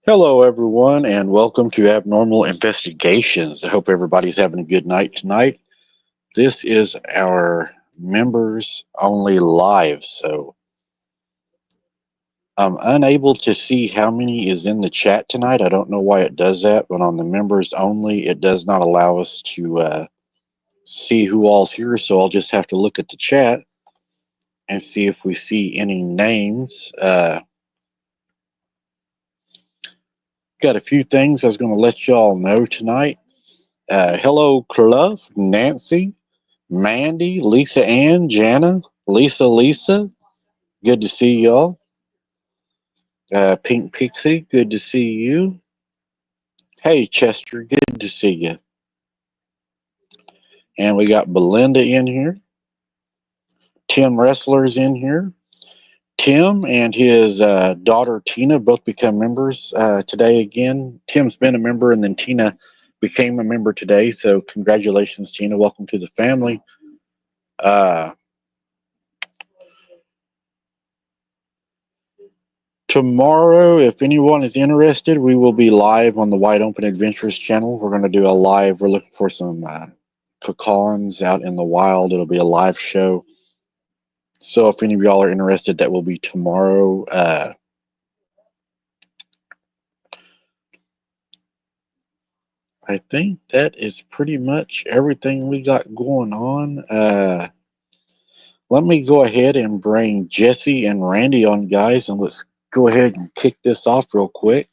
Hello, everyone, and welcome to Abnormal Investigations. I hope everybody's having a good night tonight. This is our members only live, so I'm unable to see how many is in the chat tonight. I don't know why it does that, but on the members only, it does not allow us to see who all's here, so I'll just have to look at the chat and see if we see any names. Got a few things I was going to let y'all know tonight. Hello, Clove, Nancy, Mandy, Lisa Ann, Jana, Lisa. Good to see y'all. Pink Pixie, good to see you. Hey, Chester, good to see you. And we got Belinda in here. Tim Wrestler's in here. Tim and his daughter Tina both become members today again. Tim's been a member and then Tina became a member today. So congratulations, Tina. Welcome to the family. Tomorrow, if anyone is interested, we will be live on the Wide Open Adventures channel. We're going to do a live. We're looking for some pecans out in the wild. It'll be a live show. So if any of y'all are interested, that will be tomorrow. I think that is pretty much everything we got going on. Let me go ahead and bring Jesse and Randy on, guys, and let's go ahead and kick this off real quick.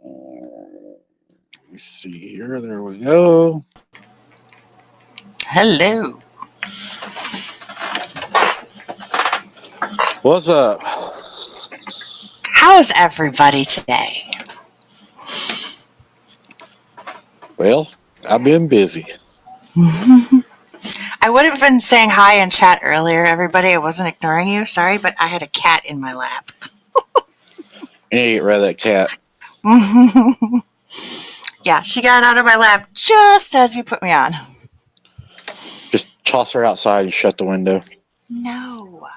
Let me see here. There we go. Hello. What's up? How's everybody today? Well, I've been busy. I would have been saying hi in chat earlier, everybody. I wasn't ignoring you. Sorry, but I had a cat in my lap. You need to get rid of that cat. Yeah, she got out of my lap just as you put me on. Just toss her outside and shut the window. No.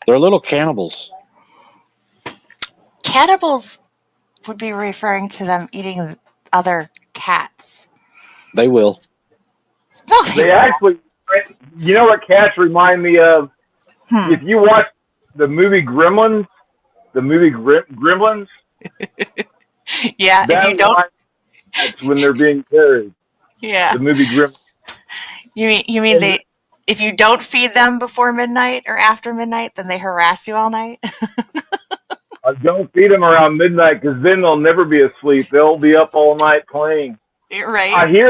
They're little cannibals. Cannibals would be referring to them eating other cats. They will. No, They actually, you know what cats remind me of? If you watch the movie Gremlins, yeah, if you don't, that's when they're being carried. Yeah. The movie Gremlins. You mean they? If you don't feed them before midnight or after midnight, then they harass you all night. Don't feed them around midnight because then they'll never be asleep. They'll be up all night playing. Right. I hear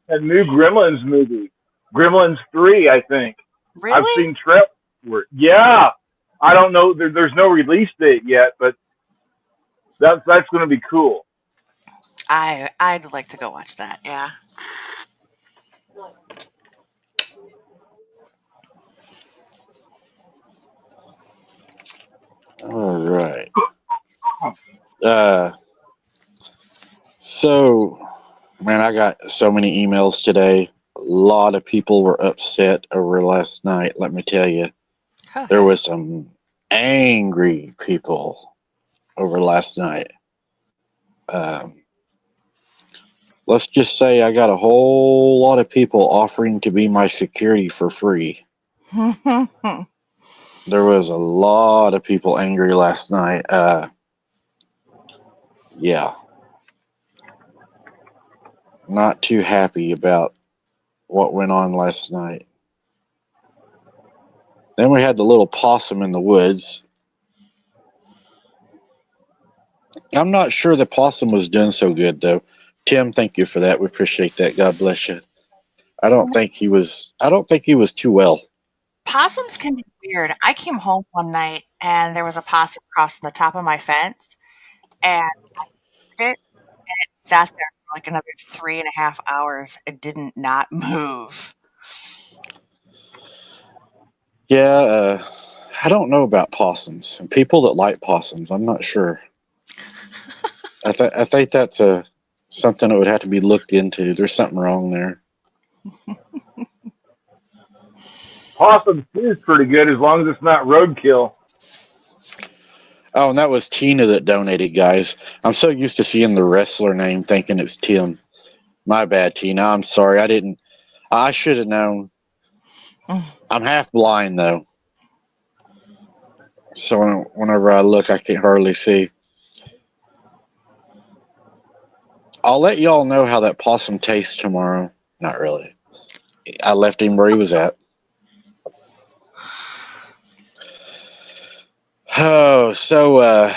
a new Gremlins movie. Gremlins 3, I think. Really? I've seen trailers for it. Yeah. I don't know. There's no release date yet, but that's going to be cool. I'd like to go watch that. Yeah. All right. So, man, I got so many emails today. A lot of people were upset over last night. Let me tell you, there was some angry people over last night. Let's just say I got a whole lot of people offering to be my security for free. There was a lot of people angry last night. Yeah. Not too happy about what went on last night. Then we had the little possum in the woods. I'm not sure the possum was doing so good, though. Tim, thank you for that. We appreciate that. God bless you. I don't think he was too well. Possums can be weird. I came home one night and there was a possum crossing the top of my fence, and I saved it, and it sat there for like another 3.5 hours. It didn't not move. Yeah, I don't know about possums. And people that like possums, I'm not sure. I think that's something that would have to be looked into. There's something wrong there. Possum is pretty good as long as it's not roadkill. Oh, and that was Tina that donated, guys. I'm so used to seeing the wrestler name thinking it's Tim. My bad, Tina. I'm sorry. I should have known. I'm half blind, though. So whenever I look, I can hardly see. I'll let y'all know how that possum tastes tomorrow. Not really. I left him where he was at. Oh, so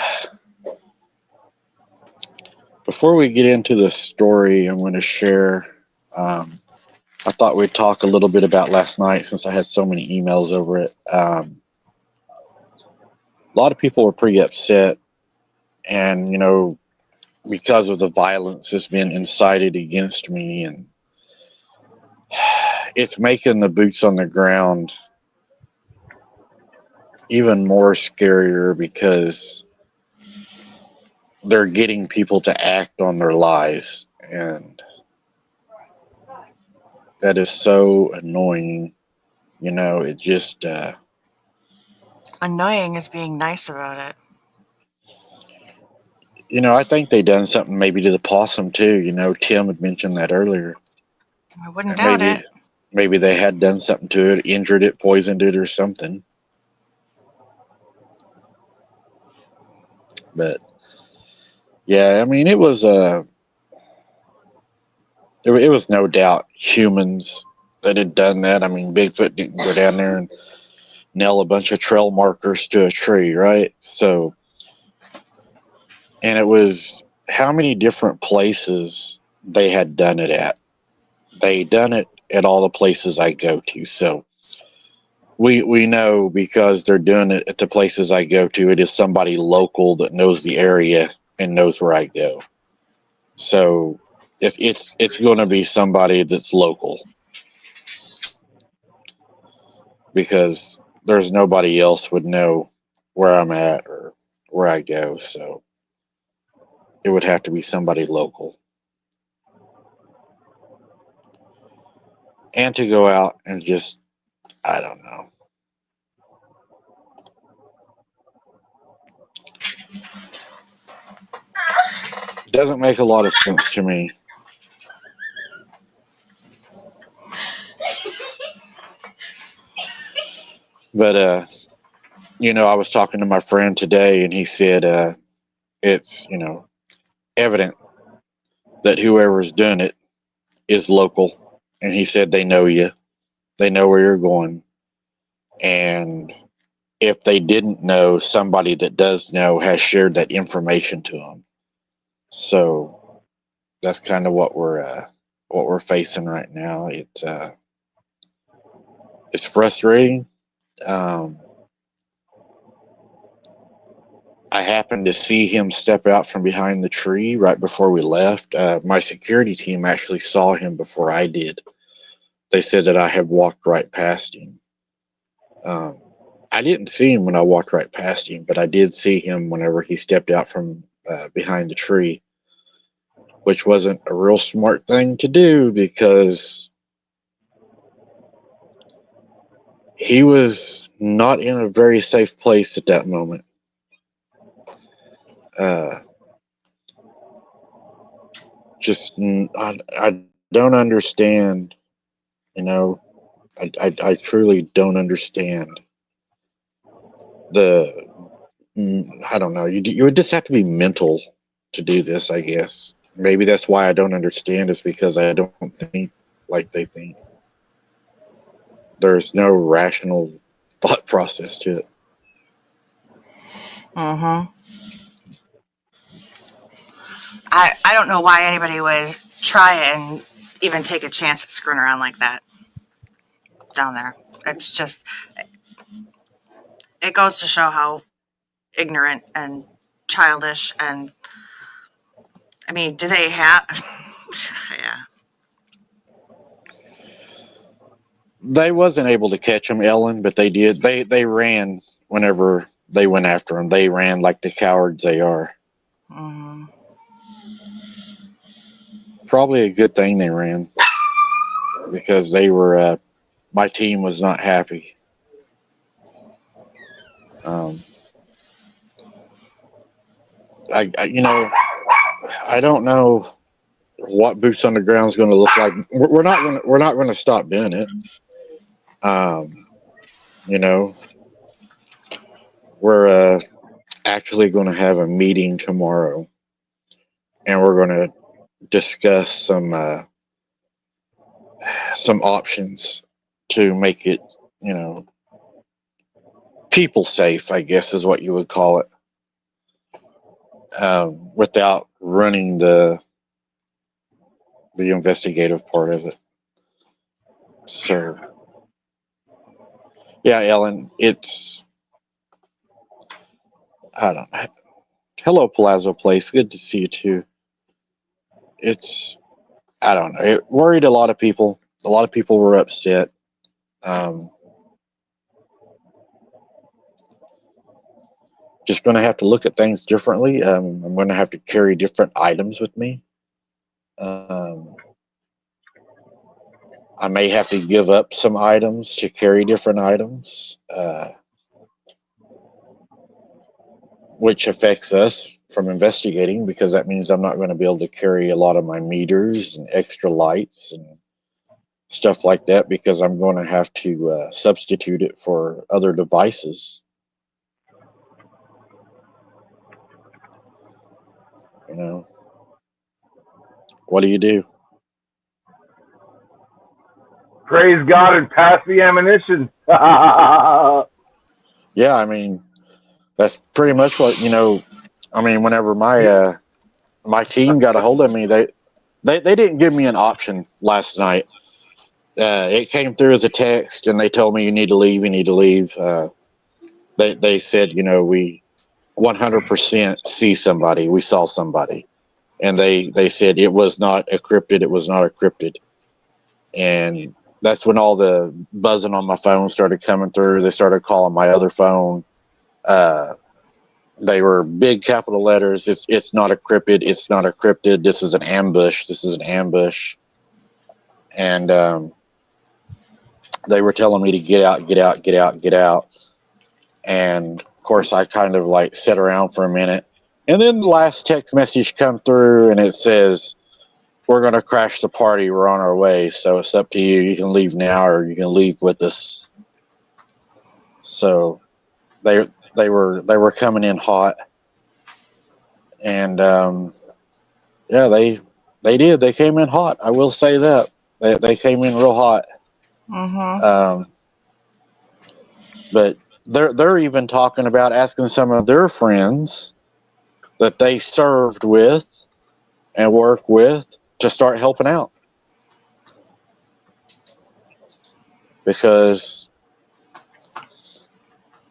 before we get into the story I'm going to share, I thought we'd talk a little bit about last night since I had so many emails over it. A lot of people were pretty upset, and because of the violence that's been incited against me, and it's making the boots on the ground even more scarier because they're getting people to act on their lies, and that is so annoying. It just Annoying is being nice about it. I think they done something maybe to the possum too. Tim had mentioned that earlier. I wouldn't doubt it. Maybe they had done something to it, injured it, poisoned it, or something. But yeah, I mean, it was it was no doubt humans that had done that. I mean, Bigfoot didn't go down there and nail a bunch of trail markers to a tree, right? So, and it was how many different places they had done it at. They done it at all the places I go to. So we know because they're doing it at the places I go to, it is somebody local that knows the area and knows where I go. So it's going to be somebody that's local because there's nobody else would know where I'm at or where I go. So it would have to be somebody local. And to go out and just, I don't know. Doesn't make a lot of sense to me. But, I was talking to my friend today and he said it's, evident that whoever's doing it is local. And he said they know you. They know where you're going. And if they didn't know, somebody that does know has shared that information to them. So that's kind of what we're facing right now. It's frustrating. Um, I happened to see him step out from behind the tree right before we left. My security team actually saw him before I did. They said that I had walked right past him. Um, I didn't see him when I walked right past him, but I did see him whenever he stepped out from behind the tree, which wasn't a real smart thing to do because he was not in a very safe place at that moment. Uh, I don't understand, you know, I truly don't understand the, I don't know, you would just have to be mental to do this, I guess. Maybe that's why I don't understand, is because I don't think like they think. There's no rational thought process to it. Mm-hmm. I don't know why anybody would try and even take a chance at screwing around like that down there. It's just, it goes to show how ignorant and childish and, I mean, do they have, yeah. They wasn't able to catch him, Ellen, but they did. They ran whenever they went after him. They ran like the cowards they are. Mm-hmm. Probably a good thing they ran because they were. My team was not happy. I don't know what boots on the ground is going to look like. We're not going to stop doing it. You know, we're actually going to have a meeting tomorrow, and we're going to discuss some options to make it, you know, people safe, I guess is what you would call it, without running the investigative part of it. So, yeah, Ellen, it's, I don't know. Hello, Palazzo Place. Good to see you too. It's, I don't know. It worried a lot of people. A lot of people were upset. Um, just going to have to look at things differently. I'm going to have to carry different items with me. I may have to give up some items to carry different items, which affects us from investigating, because that means I'm not going to be able to carry a lot of my meters and extra lights and stuff like that, because I'm going to have to substitute it for other devices. You know, what do you do? Praise God and pass the ammunition. Yeah, I mean, that's pretty much what, I mean, whenever my team got a hold of me, they didn't give me an option last night. It came through as a text, and they told me, you need to leave. You need to leave. They said, we 100% see somebody. We saw somebody, and they said it was not encrypted. It was not encrypted, and that's when all the buzzing on my phone started coming through. They started calling my other phone. They were big capital letters. It's not encrypted. It's not encrypted. This is an ambush. This is an ambush. And they were telling me to get out, get out, get out, get out. And of course, I kind of like sat around for a minute. And then the last text message come through, and it says, we're going to crash the party. We're on our way. So it's up to you. You can leave now, or you can leave with us. So they were coming in hot. And yeah, they did. They came in hot. I will say that. They came in real hot. Mm-hmm. But they're even talking about asking some of their friends that they served with and worked with to start helping out. because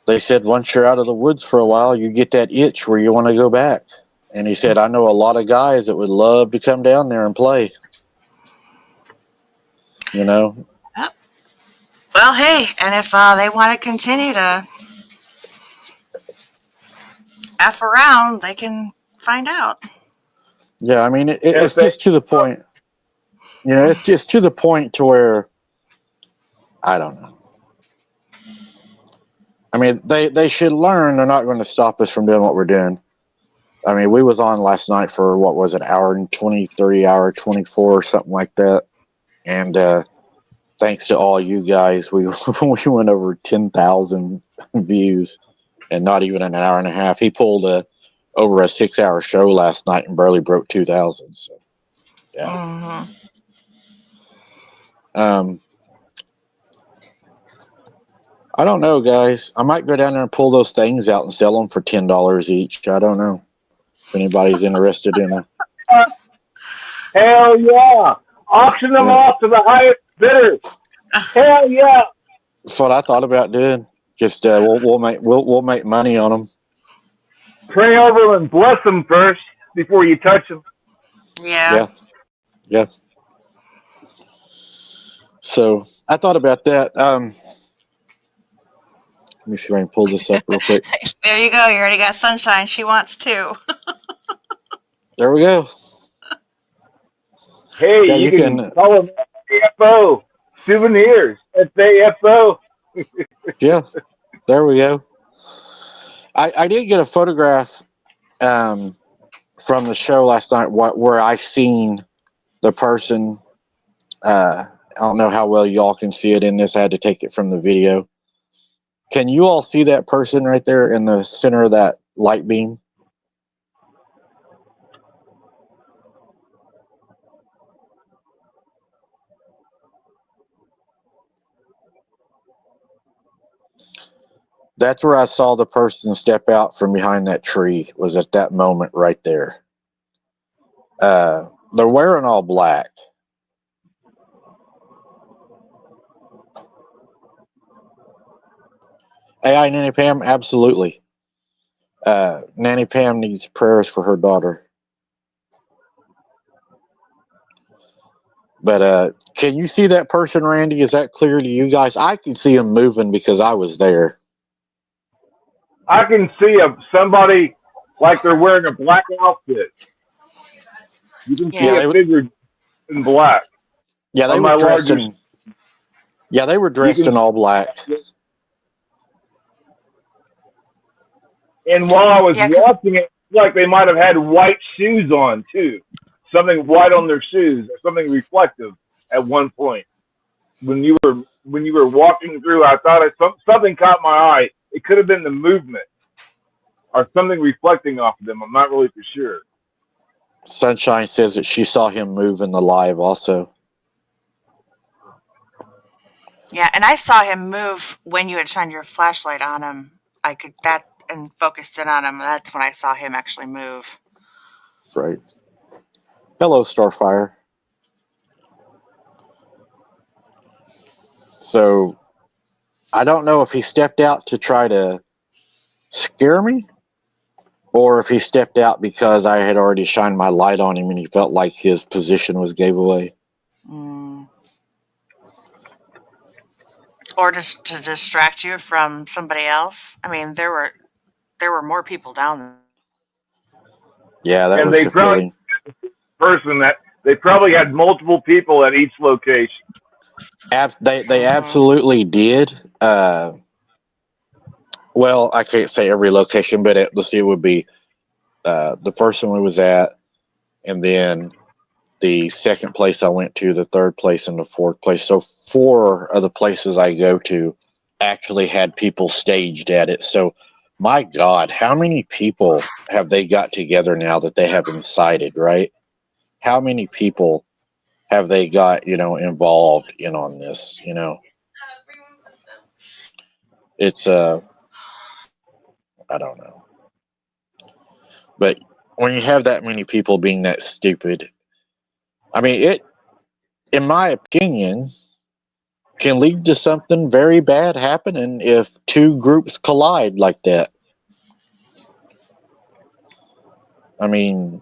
they said once you're out of the woods for a while, you get that itch where you want to go back. And he said, I know a lot of guys that would love to come down there and play. You know? Well, hey, and if they want to continue to F around, they can find out. Yeah, I mean, it's just to the point. You know, it's just to the point to where, I don't know. I mean, they should learn they're not going to stop us from doing what we're doing. I mean, we was on last night for, what was it, hour and 23, hour 24, something like that. And thanks to all you guys, we went over 10,000 views and not even an hour and a half. He pulled over a 6-hour show last night and barely broke 2,000. So, yeah. I don't know, guys. I might go down there and pull those things out and sell them for $10 each. I don't know if anybody's interested in a. Hell yeah! Auction them off to the highest bidder. Hell yeah! That's what I thought about doing. Just we'll make money on them. Pray over them and bless them first before you touch them. Yeah. So I thought about that. Let me see if I can pull this up real quick. There you go. You already got Sunshine. She wants two. There we go. Hey, yeah, you can call them SAFO souvenirs. SAFO. Yeah, there we go. I did get a photograph from the show last night where I seen the person. I don't know how well y'all can see it in this. I had to take it from the video. Can you all see that person right there in the center of that light beam? That's where I saw the person step out from behind that tree, was at that moment right there. They're wearing all black. AI Nanny Pam, absolutely. Nanny Pam needs prayers for her daughter. But can you see that person, Randy? Is that clear to you guys? I can see him moving because I was there. I can see somebody like they're wearing a black outfit. You can see a figure in black. Yeah, they were dressed in. Yeah, they were dressed in all black. And while I was watching it, like they might have had white shoes on too, something white on their shoes, something reflective at one point. When you were walking through, I thought something caught my eye. It could have been the movement or something reflecting off of them. I'm not really for sure. Sunshine says that she saw him move in the live also. Yeah, and I saw him move when you had shined your flashlight on him. I could and focused in on him. That's when I saw him actually move. Right. Hello, Starfire. So, I don't know if he stepped out to try to scare me, or if he stepped out because I had already shined my light on him and he felt like his position was gave away. Or just to distract you from somebody else. I mean, there were more people down there. Yeah, that was the feeling. They probably had multiple people at each location. They absolutely did. Well, I can't say every location, but let's see, it would be the first one we was at, and then the second place I went to, the third place, and the fourth place. So 4 of the places I go to actually had people staged at it. So, my God, how many people have they got together now that they have incited, right? How many people have they got, involved in on this, It's, I don't know. But when you have that many people being that stupid, I mean, in my opinion, can lead to something very bad happening if two groups collide like that. I mean,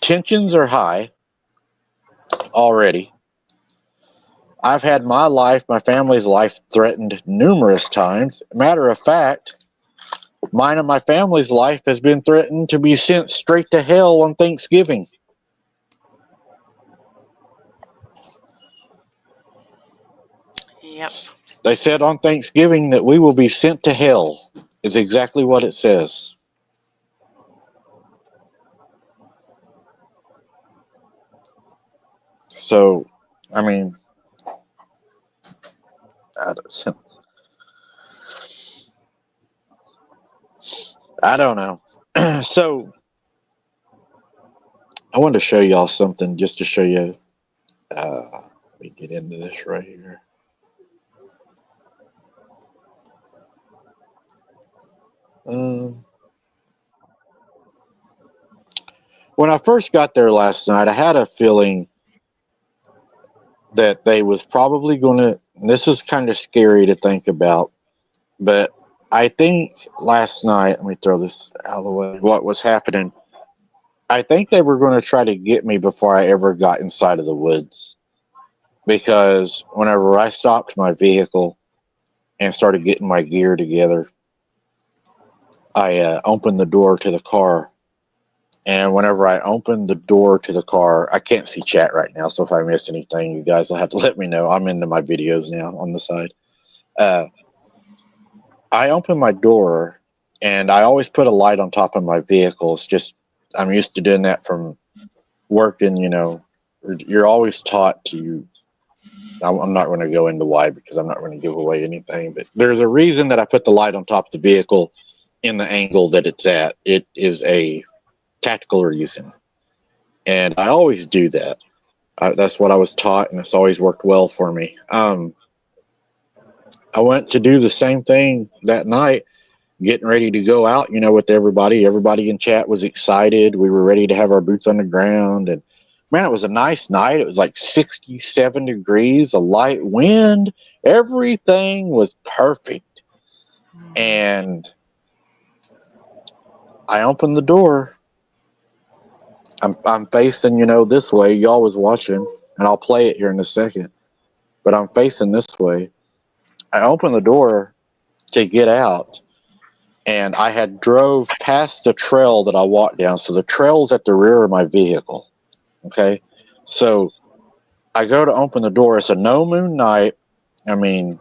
tensions are high already. I've had my family's life threatened numerous times. Matter of fact, mine and my family's life has been threatened to be sent straight to hell on Thanksgiving. Yep. They said on Thanksgiving that we will be sent to hell. Is exactly what it says. So, I mean, I don't know. So, I wanted to show y'all something just to show you. Let me get into this right here. When I first got there last night, I had a feeling that they was probably going to. This is kind of scary to think about, but I think last night. Let me throw this out of the way. What was happening? I think they were going to try to get me before I ever got inside of the woods, because whenever I stopped my vehicle and started getting my gear together, I opened the door to the car. And whenever I opened the door to the car, I can't see chat right now, so if I miss anything, you guys will have to let me know. I'm into my videos now on the side. I opened my door, and I always put a light on top of my vehicles. Just I'm used to doing that from working. You're always taught to. I'm not going to go into why, because I'm not going to give away anything. But there's a reason that I put the light on top of the vehicle in the angle that it's at. It is a tactical reason. And I always do that. That's what I was taught, and it's always worked well for me. I went to do the same thing that night, getting ready to go out, with everybody. Everybody in chat was excited. We were ready to have our boots on the ground. And man, it was a nice night. It was like 67 degrees, a light wind. Everything was perfect. And I opened the door. I'm facing, this way. Y'all was watching, and I'll play it here in a second. But I'm facing this way. I opened the door to get out, and I had drove past the trail that I walked down. So the trail's at the rear of my vehicle. Okay, so I go to open the door. It's a no moon night. I mean,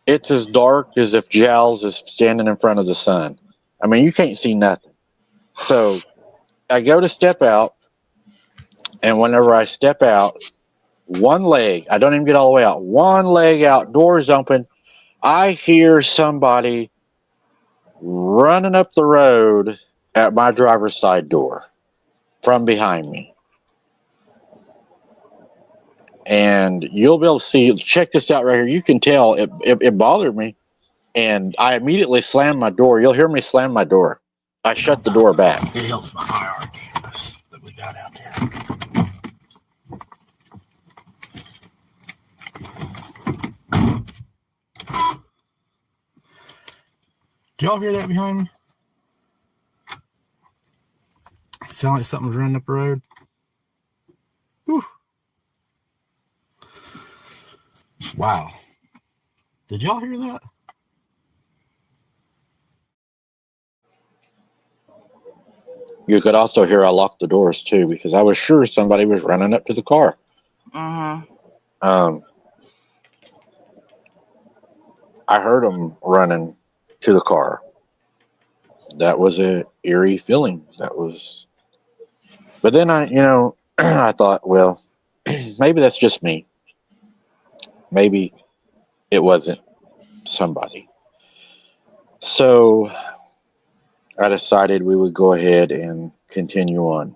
it's as dark as if Giles is standing in front of the sun. I mean, you can't see nothing. So I go to step out, and whenever I step out, one leg, I don't even get all the way out, one leg out, doors open, I hear somebody running up the road at my driver's side door from behind me. And you'll be able to see, check this out right here. You can tell it bothered me. And I immediately slammed my door. You'll hear me slam my door. I shut the door back. It helps my hierarchy that we got out there. Do y'all hear that behind me? Sound like something's running up the road. Whew. Wow. Did y'all hear that? You could also hear I locked the doors too, because I was sure somebody was running up to the car. Mm-hmm. I heard them running to the car. That was a eerie feeling. But then I thought, well, maybe that's just me. Maybe it wasn't somebody. So I decided we would go ahead and continue on.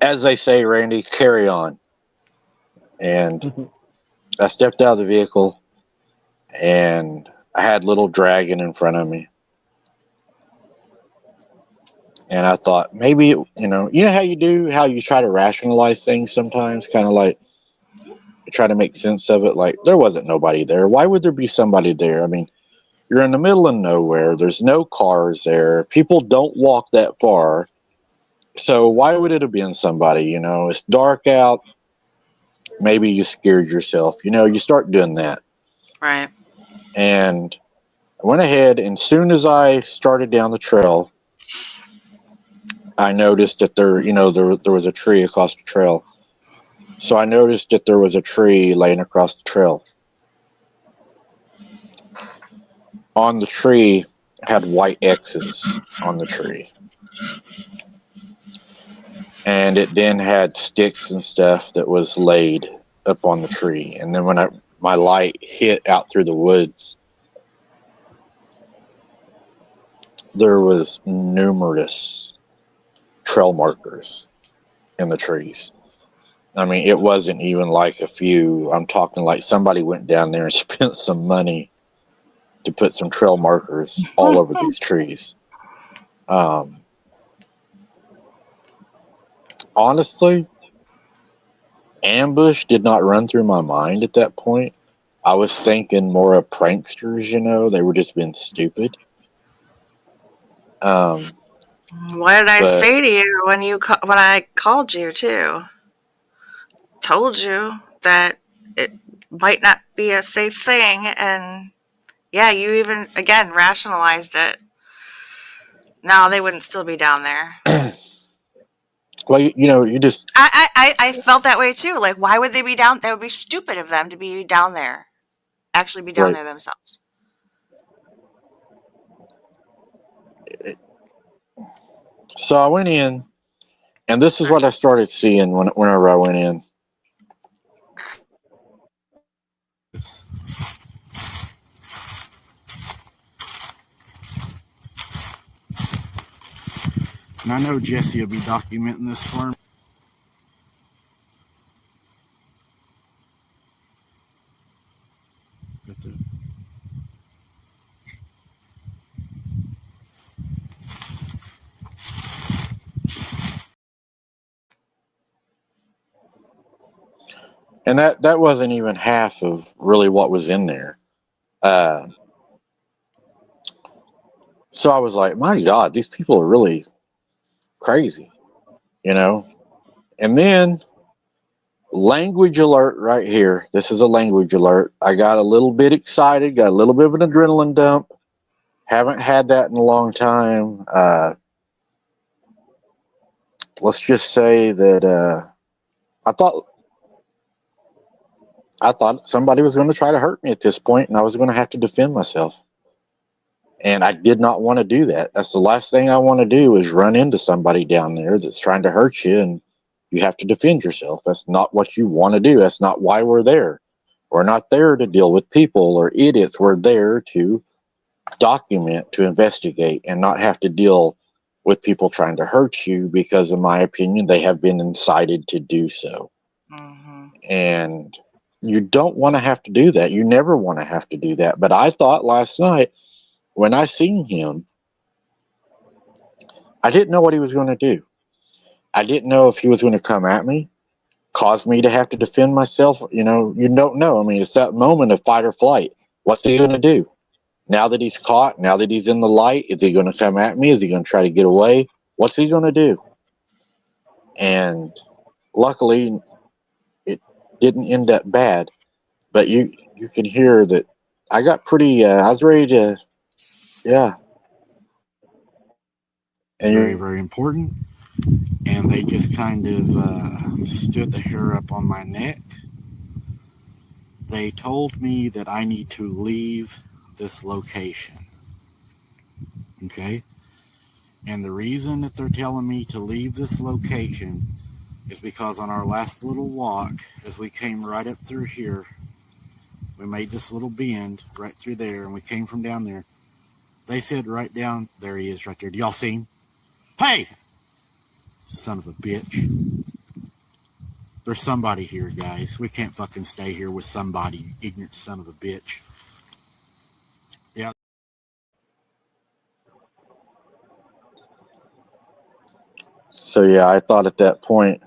As they say, Randy, carry on. And I stepped out of the vehicle, and I had little Dragon in front of me. And I thought, maybe, you know how you try to rationalize things sometimes, kind of like, try to make sense of it. Like, there wasn't nobody there. Why would there be somebody there? I mean, you're in the middle of nowhere. There's no cars there. People don't walk that far. So why would it have been somebody? You know, it's dark out. Maybe you scared yourself. You know, you start doing that. Right. And I went ahead, and soon as I started down the trail, I noticed that there was a tree across the trail. So I noticed that there was a tree laying across the trail. On the tree had white X's on the tree. And it then had sticks and stuff that was laid up on the tree. And then when my light hit out through the woods, there was numerous trail markers in the trees. I mean, it wasn't even like a few. I'm talking like somebody went down there and spent some money to put some trail markers all over these trees. Honestly, ambush did not run through my mind at that point. I was thinking more of pranksters, you know, they were just being stupid. What did I But say to you when I called you too? Told you that it might not be a safe thing, and yeah, you even again rationalized it. No, they wouldn't still be down there. well, you know, you just I felt that way too. Like, why would they be down? That would be stupid of them to be down there. Actually, be down right. there themselves. So I went in, and this is what I started seeing whenever I went in. And I know Jesse will be documenting this for me. And that wasn't even half of really what was in there. So I was like, my God, these people are really crazy, you know? And then, language alert right here. This is a language alert. I got a little bit excited, got a little bit of an adrenaline dump. Haven't had that in a long time. Let's just say that I thought somebody was going to try to hurt me at this point, and I was going to have to defend myself. And I did not want to do that. That's the last thing I want to do is run into somebody down there that's trying to hurt you, and you have to defend yourself. That's not what you want to do. That's not why we're there. We're not there to deal with people or idiots. We're there to document, to investigate, and not have to deal with people trying to hurt you because, in my opinion, they have been incited to do so. Mm-hmm. And you don't want to have to do that. You never want to have to do that. But I thought last night when I seen him, I didn't know what he was going to do. I didn't know if he was going to come at me, cause me to have to defend myself. You know, you don't know. I mean, it's that moment of fight or flight. What's he going to do? Now that he's caught, now that he's in the light, is he going to come at me? Is he going to try to get away? What's he going to do? And luckily, it didn't end up bad. But you can hear that I got pretty. I was ready to, yeah. And Very, very important. And they just kind of stood the hair up on my neck. They told me that I need to leave this location. Okay? And the reason that they're telling me to leave this location is because on our last little walk, as we came right up through here, we made this little bend right through there, and we came from down there. They said right down, there he is right there. Do y'all see him? Hey! Son of a bitch. There's somebody here, guys. We can't fucking stay here with somebody, ignorant son of a bitch. Yeah. so, yeah, I thought at that point,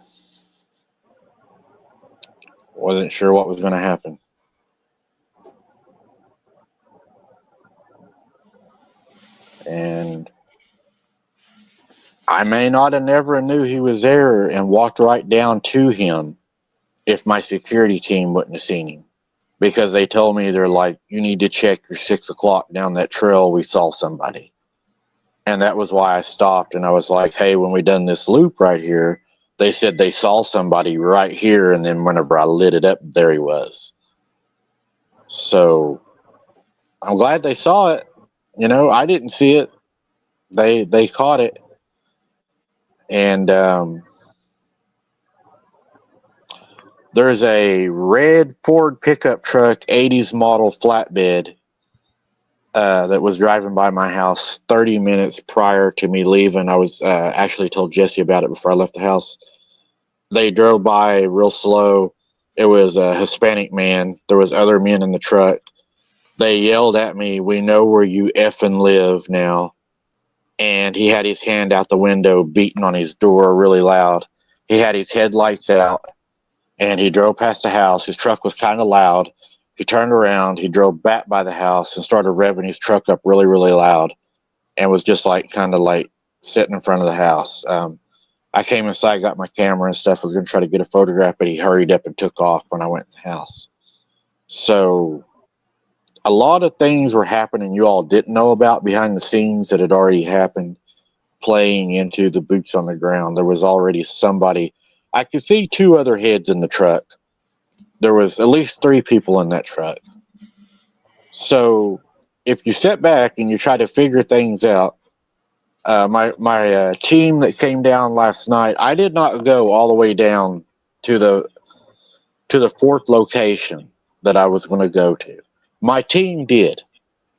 Wasn't sure what was going to happen. And I may not have never knew he was there and walked right down to him if my security team wouldn't have seen him. Because they told me, they're like, you need to check your 6 o'clock down that trail. We saw somebody. And that was why I stopped. And I was like, hey, when we done this loop right here, they said they saw somebody right here. And then whenever I lit it up, there he was. So I'm glad they saw it. You know, I didn't see it. They caught it. And there's a red Ford pickup truck, 80s model flatbed, that was driving by my house 30 minutes prior to me leaving. I was actually told Jesse about it before I left the house. They drove by real slow. It was a Hispanic man. There was other men in the truck. They yelled at me, "We know where you effing live now." And he had his hand out the window beating on his door really loud. He had his headlights out, and he drove past the house. His truck was kind of loud. He turned around, he drove back by the house and started revving his truck up really, really loud, and was just like kind of like sitting in front of the house. I came inside, got my camera and stuff, was going to try to get a photograph, but he hurried up and took off when I went in the house. So a lot of things were happening you all didn't know about behind the scenes that had already happened, playing into the boots on the ground. There was already somebody. I could see 2 other heads in the truck. There was at least 3 people in that truck. So if you sit back and you try to figure things out, my team that came down last night, I did not go all the way down to the 4th location that I was going to go to. My team did.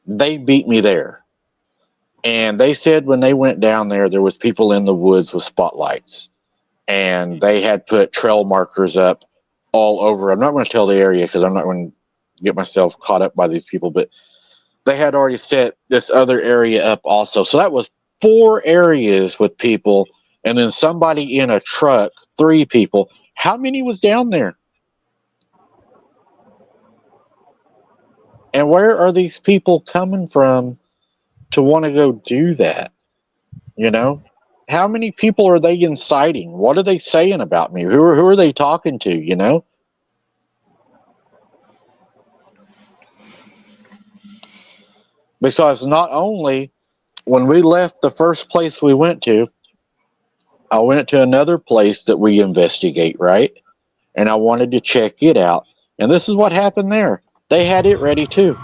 They beat me there. And they said when they went down there was people in the woods with spotlights. And they had put trail markers up all over. I'm not going to tell the area because I'm not going to get myself caught up by these people, but they had already set this other area up also. So that was 4 areas with people, and then somebody in a truck, 3 people. How many was down there? And where are these people coming from to want to go do that? You know? How many people are they inciting? What are they saying about me? Who are they talking to, you know? Because not only when we left the first place we went to, I went to another place that we investigate, right? And I wanted to check it out. And this is what happened there. They had it ready too.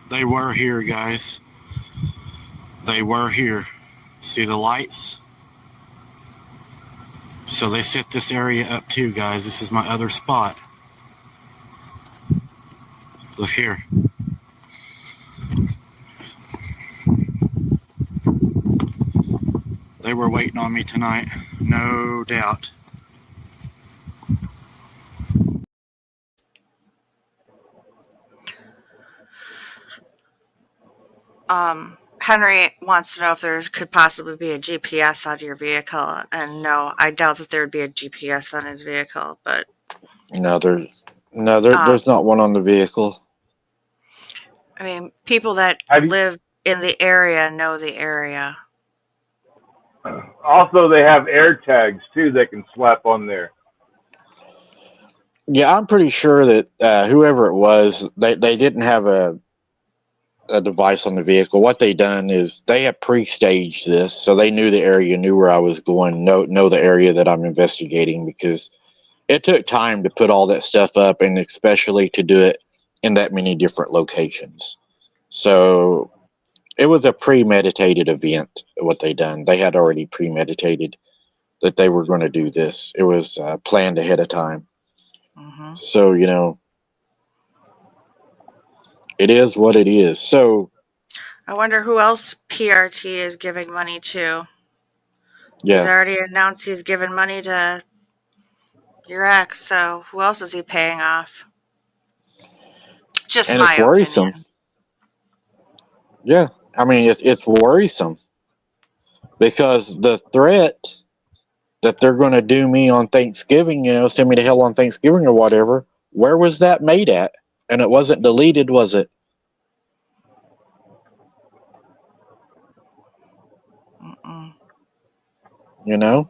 They were here, guys. They were here. See the lights? So they set this area up too, guys. This is my other spot. Look here. They were waiting on me tonight, no doubt. Henry wants to know if there could possibly be a GPS on your vehicle, and no, I doubt that there would be a GPS on his vehicle. But there's not one on the vehicle. I mean, people that live in the area know the area. Also, they have air tags too that can slap on there. Yeah, I'm pretty sure that whoever it was, they didn't have a device on the vehicle. What they done is they have pre-staged this, so they knew the area, knew where I was going, know the area that I'm investigating, because it took time to put all that stuff up, and especially to do it in that many different locations. So it was a premeditated event, what they done. They had already premeditated that they were going to do this. It was planned ahead of time. Mm-hmm. So, you know, it is what it is. So I wonder who else PRT is giving money to. yeah, He's already announced he's giving money to your ex, so who else is he paying off? Just and my it's worrisome. opinion. Yeah, I mean it's worrisome because the threat that they're going to do me on Thanksgiving, send me to hell on Thanksgiving or whatever. Where was that made at? And it wasn't deleted, was it? Mm-mm. You know,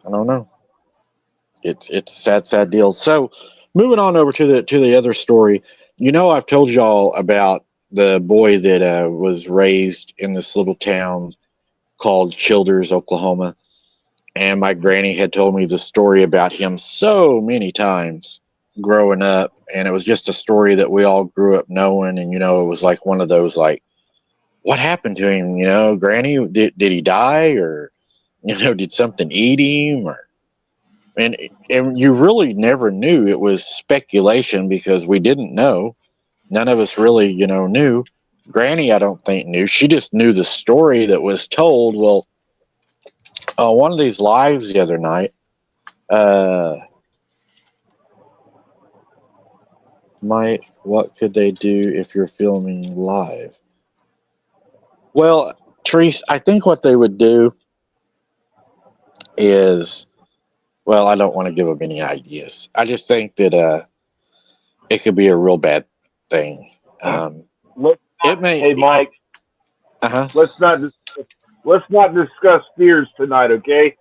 I don't know. It's a sad deal. So, moving on over to the other story. I've told y'all about the boy that was raised in this little town called Childers, Oklahoma, and my granny had told me the story about him so many times growing up, and it was just a story that we all grew up knowing. And it was like one of those, like, what happened to him? Granny, did he die, or did something eat him, or and you really never knew. It was speculation because we didn't know. None of us really, knew. Granny, I don't think, knew. She just knew the story that was told. Well, one of these lives the other night, what could they do if you're filming live? Well, Therese, I think what they would do is, well, I don't want to give them any ideas. I just think that it could be a real bad thing. Let's It may. Hey, Mike, Uh-huh. let's not discuss fears tonight, okay?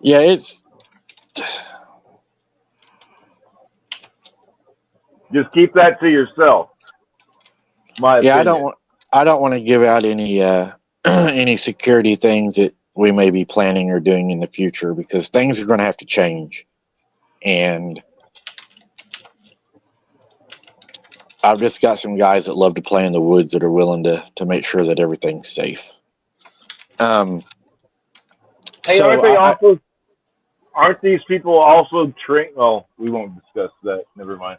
Yeah, it's. Just keep that to yourself. My Yeah, opinion. I don't want to give out any any security things that we may be planning or doing in the future, because things are going to have to change, and I've just got some guys that love to play in the woods that are willing to make sure that everything's safe. Um. Hey, So aren't these people also trained? Oh, we won't discuss that. Never mind.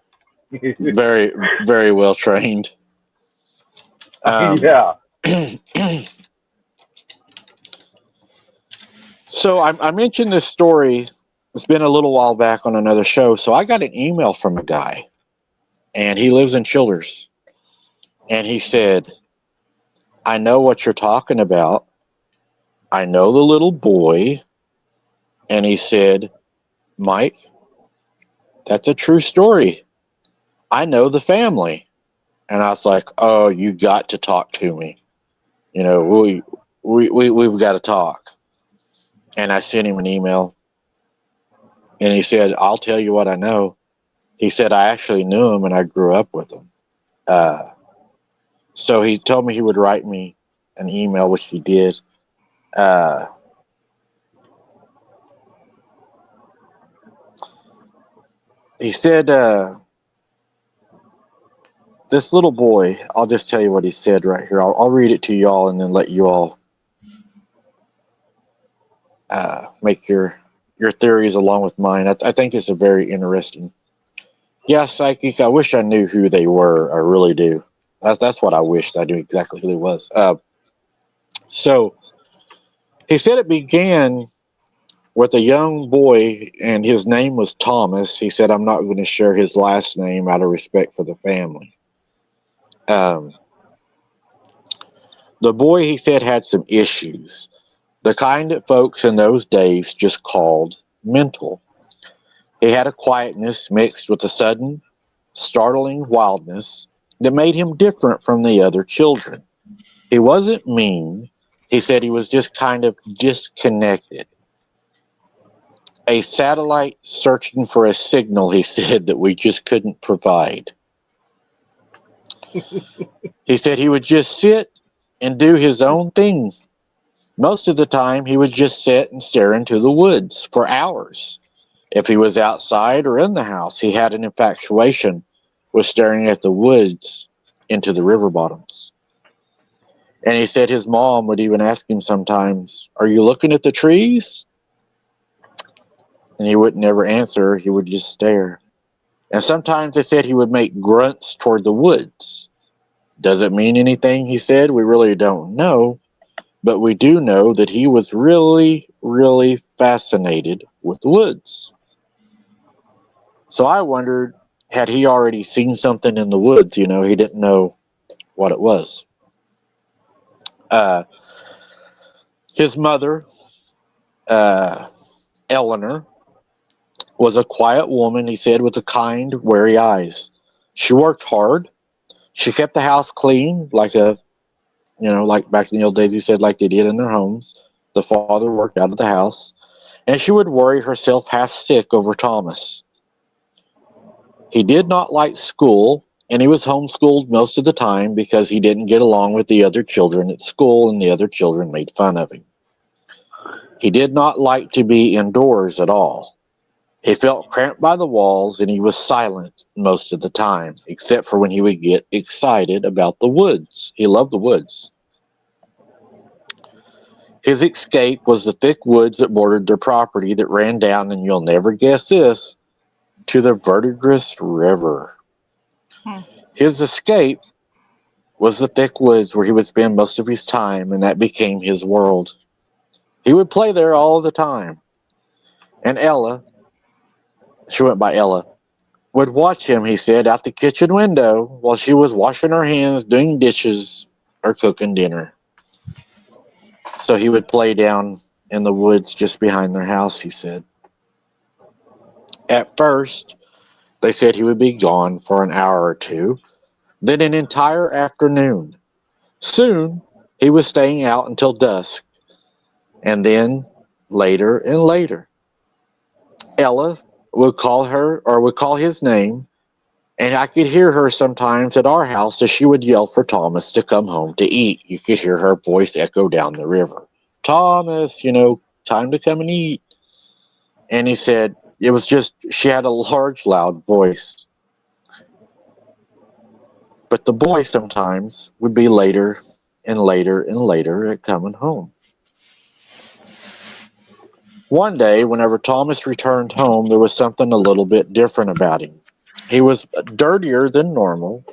very very well trained. Yeah. So I mentioned this story. It's been a little while back on another show. So I got an email from a guy, and he lives in Childers, and he said, "I know what you're talking about. I know the little boy." And he said, "Mike, that's a true story. I know the family." And I was like, "Oh, you got to talk to me. We've got to talk." And I sent him an email, and he said, "I'll tell you what I know." He said, "I actually knew him and I grew up with him." Uh, so he told me he would write me an email, which he did. Uh, he said, this little boy, I'll just tell you what he said right here. I'll read it to y'all and then let you all make your theories along with mine. I think it's a very interesting. Yeah, psychic. I wish I knew who they were. I really do. That's what I wished. I knew exactly who they was. So he said it began with a young boy, and his name was Thomas. He said, "I'm not going to share his last name out of respect for the family." Um, the boy, he said, had some issues, the kind that folks in those days just called mental. He had a quietness mixed with a sudden, startling wildness that made him different from the other children. He wasn't mean. He said he was just kind of disconnected. A satellite searching for a signal, he said, that we just couldn't provide. He said he would just sit and do his own thing. Most of the time, he would just sit and stare into the woods for hours. If he was outside or in the house, he had an infatuation with staring at the woods into the river bottoms. And he said his mom would even ask him sometimes, "Are you looking at the trees?" And he would never answer. He would just stare. And sometimes they said he would make grunts toward the woods. Does it mean anything? He said. We really don't know. but we do know that he was really, really fascinated with woods. So I wondered, had he already seen something in the woods? He didn't know what it was. Uh, his mother, uh, Eleanor, was a quiet woman, he said, with a kind, wary eyes. She worked hard. She kept the house clean, like back in the old days, he said, like they did in their homes. The father worked out of the house. And she would worry herself half sick over Thomas. He did not like school, and he was homeschooled most of the time because he didn't get along with the other children at school, and the other children made fun of him. He did not like to be indoors at all. He felt cramped by the walls, and he was silent most of the time, except for when he would get excited about the woods. He loved the woods. His escape was the thick woods that bordered their property that ran down, and you'll never guess this, to the Verdigris River. His escape was the thick woods where he would spend most of his time, and that became his world. He would play there all the time. And Ella, she went by Ella, would watch him, he said, out the kitchen window while she was washing her hands, doing dishes, or cooking dinner. So he would play down in the woods just behind their house, he said. At first, they said he would be gone for an hour or two, then an entire afternoon. Soon, he was staying out until dusk, and then later and later. Ella would call his name, and I could hear her sometimes at our house as she would yell for Thomas to come home to eat. You could hear her voice echo down the river. Thomas, time to come and eat. And he said it was just, she had a large, loud voice. But the boy sometimes would be later and later and later at coming home. One day, whenever Thomas returned home, there was something a little bit different about him. He was dirtier than normal.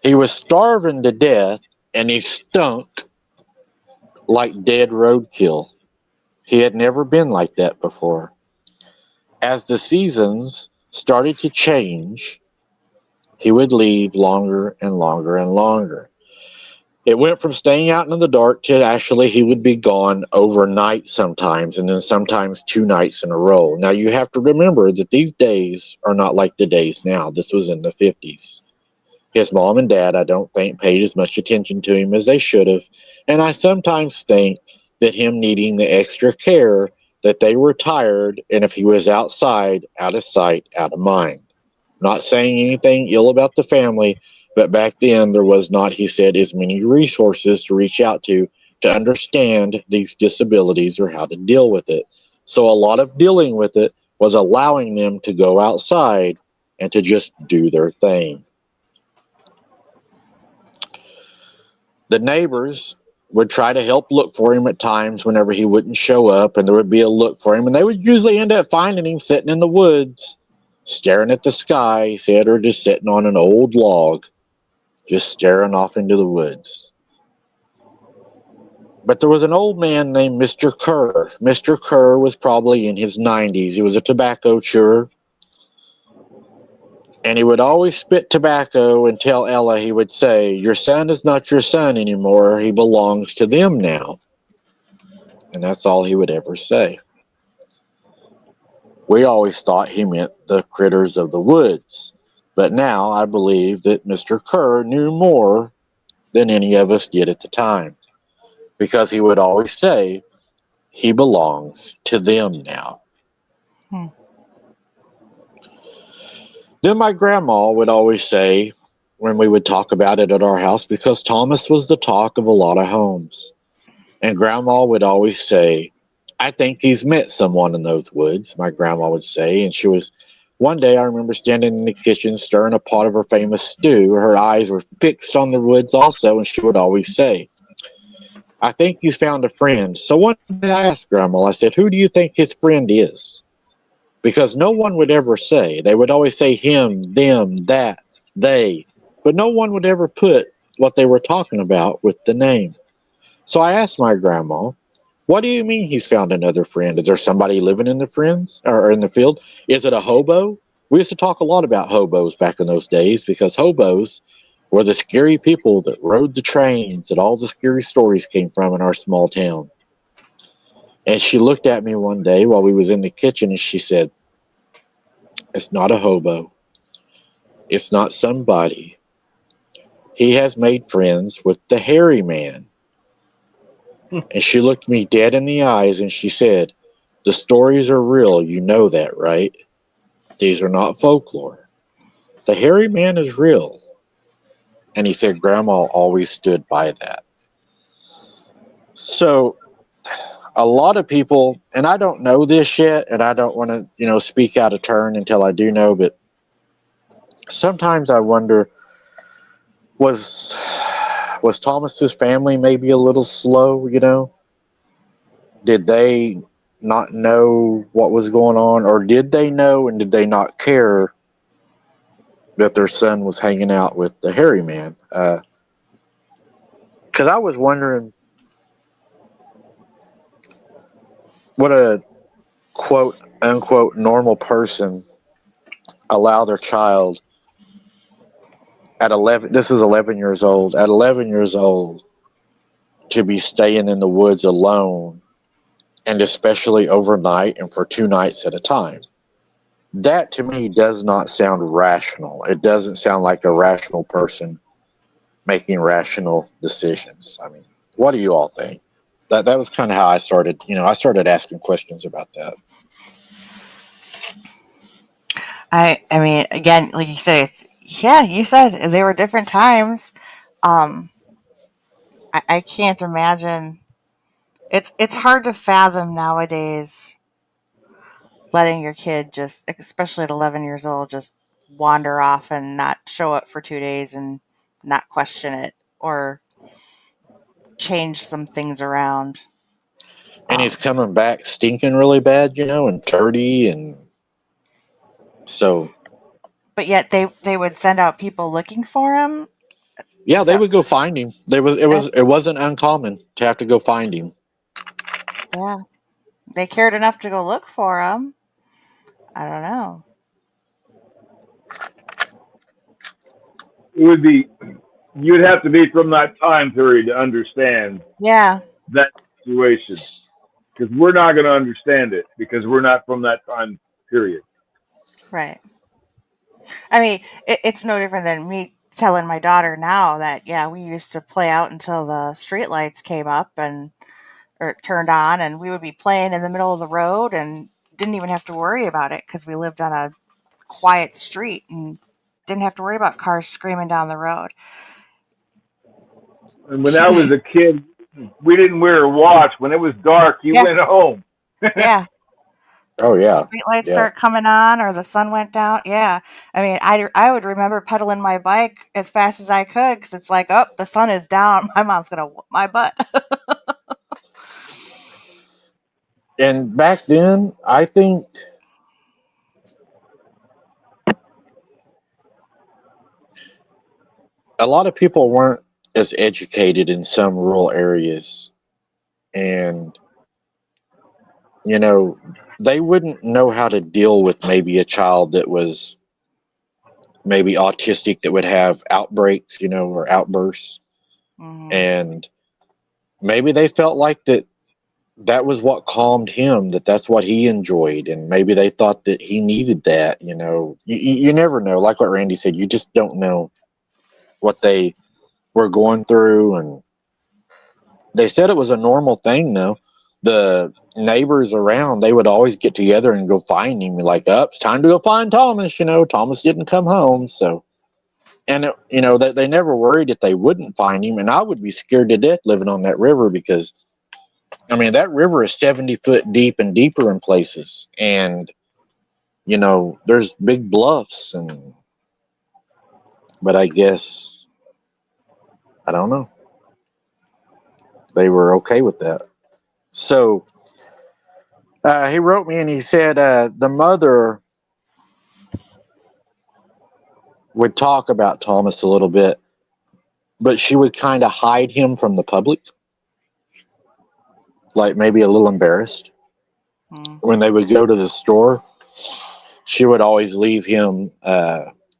He was starving to death, and he stunk like dead roadkill. He had never been like that before. As the seasons started to change, he would leave longer and longer and longer. It went from staying out in the dark to actually he would be gone overnight sometimes, and then sometimes 2 nights in a row. Now you have to remember that these days are not like the days now. This was in the 50s. His mom and dad, I don't think, paid as much attention to him as they should have, and I sometimes think that him needing the extra care, that they were tired, and if he was outside, out of sight, out of mind. Not saying anything ill about the family, but back then there was not, he said, as many resources to reach out to understand these disabilities or how to deal with it. So a lot of dealing with it was allowing them to go outside and to just do their thing. The neighbors would try to help look for him at times whenever he wouldn't show up, and there would be a look for him, and they would usually end up finding him sitting in the woods, staring at the sky, he said, or just sitting on an old log, just staring off into the woods. But there was an old man named Mr. Kerr. Mr. Kerr was probably in his 90s. He was a tobacco chewer. And he would always spit tobacco and tell Ella, he would say, your son is not your son anymore. He belongs to them now. And that's all he would ever say. We always thought he meant the critters of the woods. But now I believe that Mr. Kerr knew more than any of us did at the time. Because he would always say, he belongs to them now. Then my grandma would always say, when we would talk about it at our house, because Thomas was the talk of a lot of homes. And grandma would always say, I think he's met someone in those woods, my grandma would say. And one day I remember standing in the kitchen stirring a pot of her famous stew. Her eyes were fixed on the woods also, and she would always say, I think you found a friend. So one day I asked grandma, I said, who do you think his friend is? Because no one would ever say. They would always say him, them, that, they. But no one would ever put what they were talking about with the name. So I asked my grandma, what do you mean he's found another friend? Is there somebody living in the friends or in the field? Is it a hobo? We used to talk a lot about hobos back in those days because hobos were the scary people that rode the trains that all the scary stories came from in our small town. And she looked at me one day while we was in the kitchen and she said, it's not a hobo. It's not somebody. He has made friends with the hairy man. And she looked me dead in the eyes and she said, the stories are real. You know that, right? These are not folklore. The hairy man is real. And he said, Grandma always stood by that. So a lot of people, and I don't know this yet, and I don't want to, speak out of turn until I do know, but sometimes I wonder, was Thomas's family maybe a little slow, Did they not know what was going on, or did they know and did they not care that their son was hanging out with the hairy man? Because I was wondering, would a quote unquote normal person allow their child at 11, this is 11 years old, at 11 years old, to be staying in the woods alone, and especially overnight and for 2 nights at a time? That to me does not sound rational. It doesn't sound like a rational person making rational decisions. I mean, what do you all think? That was kind of how I started. I started asking questions about that. I mean, again, like you say, yeah, you said there were different times. I can't imagine. It's hard to fathom nowadays letting your kid just, especially at 11 years old, just wander off and not show up for 2 days and not question it or change some things around. And he's coming back stinking really bad, and dirty, and so. But yet they would send out people looking for him. Yeah, they So would go find him. It wasn't uncommon to have to go find him. yeah, they cared enough to go look for him. I don't know. It would be, you'd have to be from that time period to understand Yeah, that situation. Because we're not going to understand it because we're not from that time period. right. I mean, it's no different than me telling my daughter now that yeah, we used to play out until the street lights came up and or turned on, and we would be playing in the middle of the road and didn't even have to worry about it because we lived on a quiet street and didn't have to worry about cars screaming down the road. And when I was a kid, we didn't wear a watch. When it was dark, you Yeah. went home. Yeah. Oh yeah, Street lights yeah. start coming on or the sun went down. Yeah. I mean, I would remember pedaling my bike as fast as I could because it's like, oh, the sun is down. My mom's going to whoop my butt. And back then, I think a lot of people weren't as educated in some rural areas, and they wouldn't know how to deal with maybe a child that was maybe autistic that would have outbreaks, or outbursts, Mm-hmm. and maybe they felt like that was what calmed him, that's what he enjoyed, and maybe they thought that he needed that. You never know. Like what Randy said, you just don't know what they were going through. And they said it was a normal thing though. The neighbors around, they would always get together and go find him, like, it's time to go find Thomas. Thomas didn't come home. So, and they never worried that they wouldn't find him. And I would be scared to death living on that river because I mean, that river is 70 foot deep and deeper in places. And, there's big bluffs. But I guess, I don't know. They were okay with that. So he wrote me and he said the mother would talk about Thomas a little bit, but she would kind of hide him from the public. like maybe a little embarrassed. When they would go to the store, she would always leave him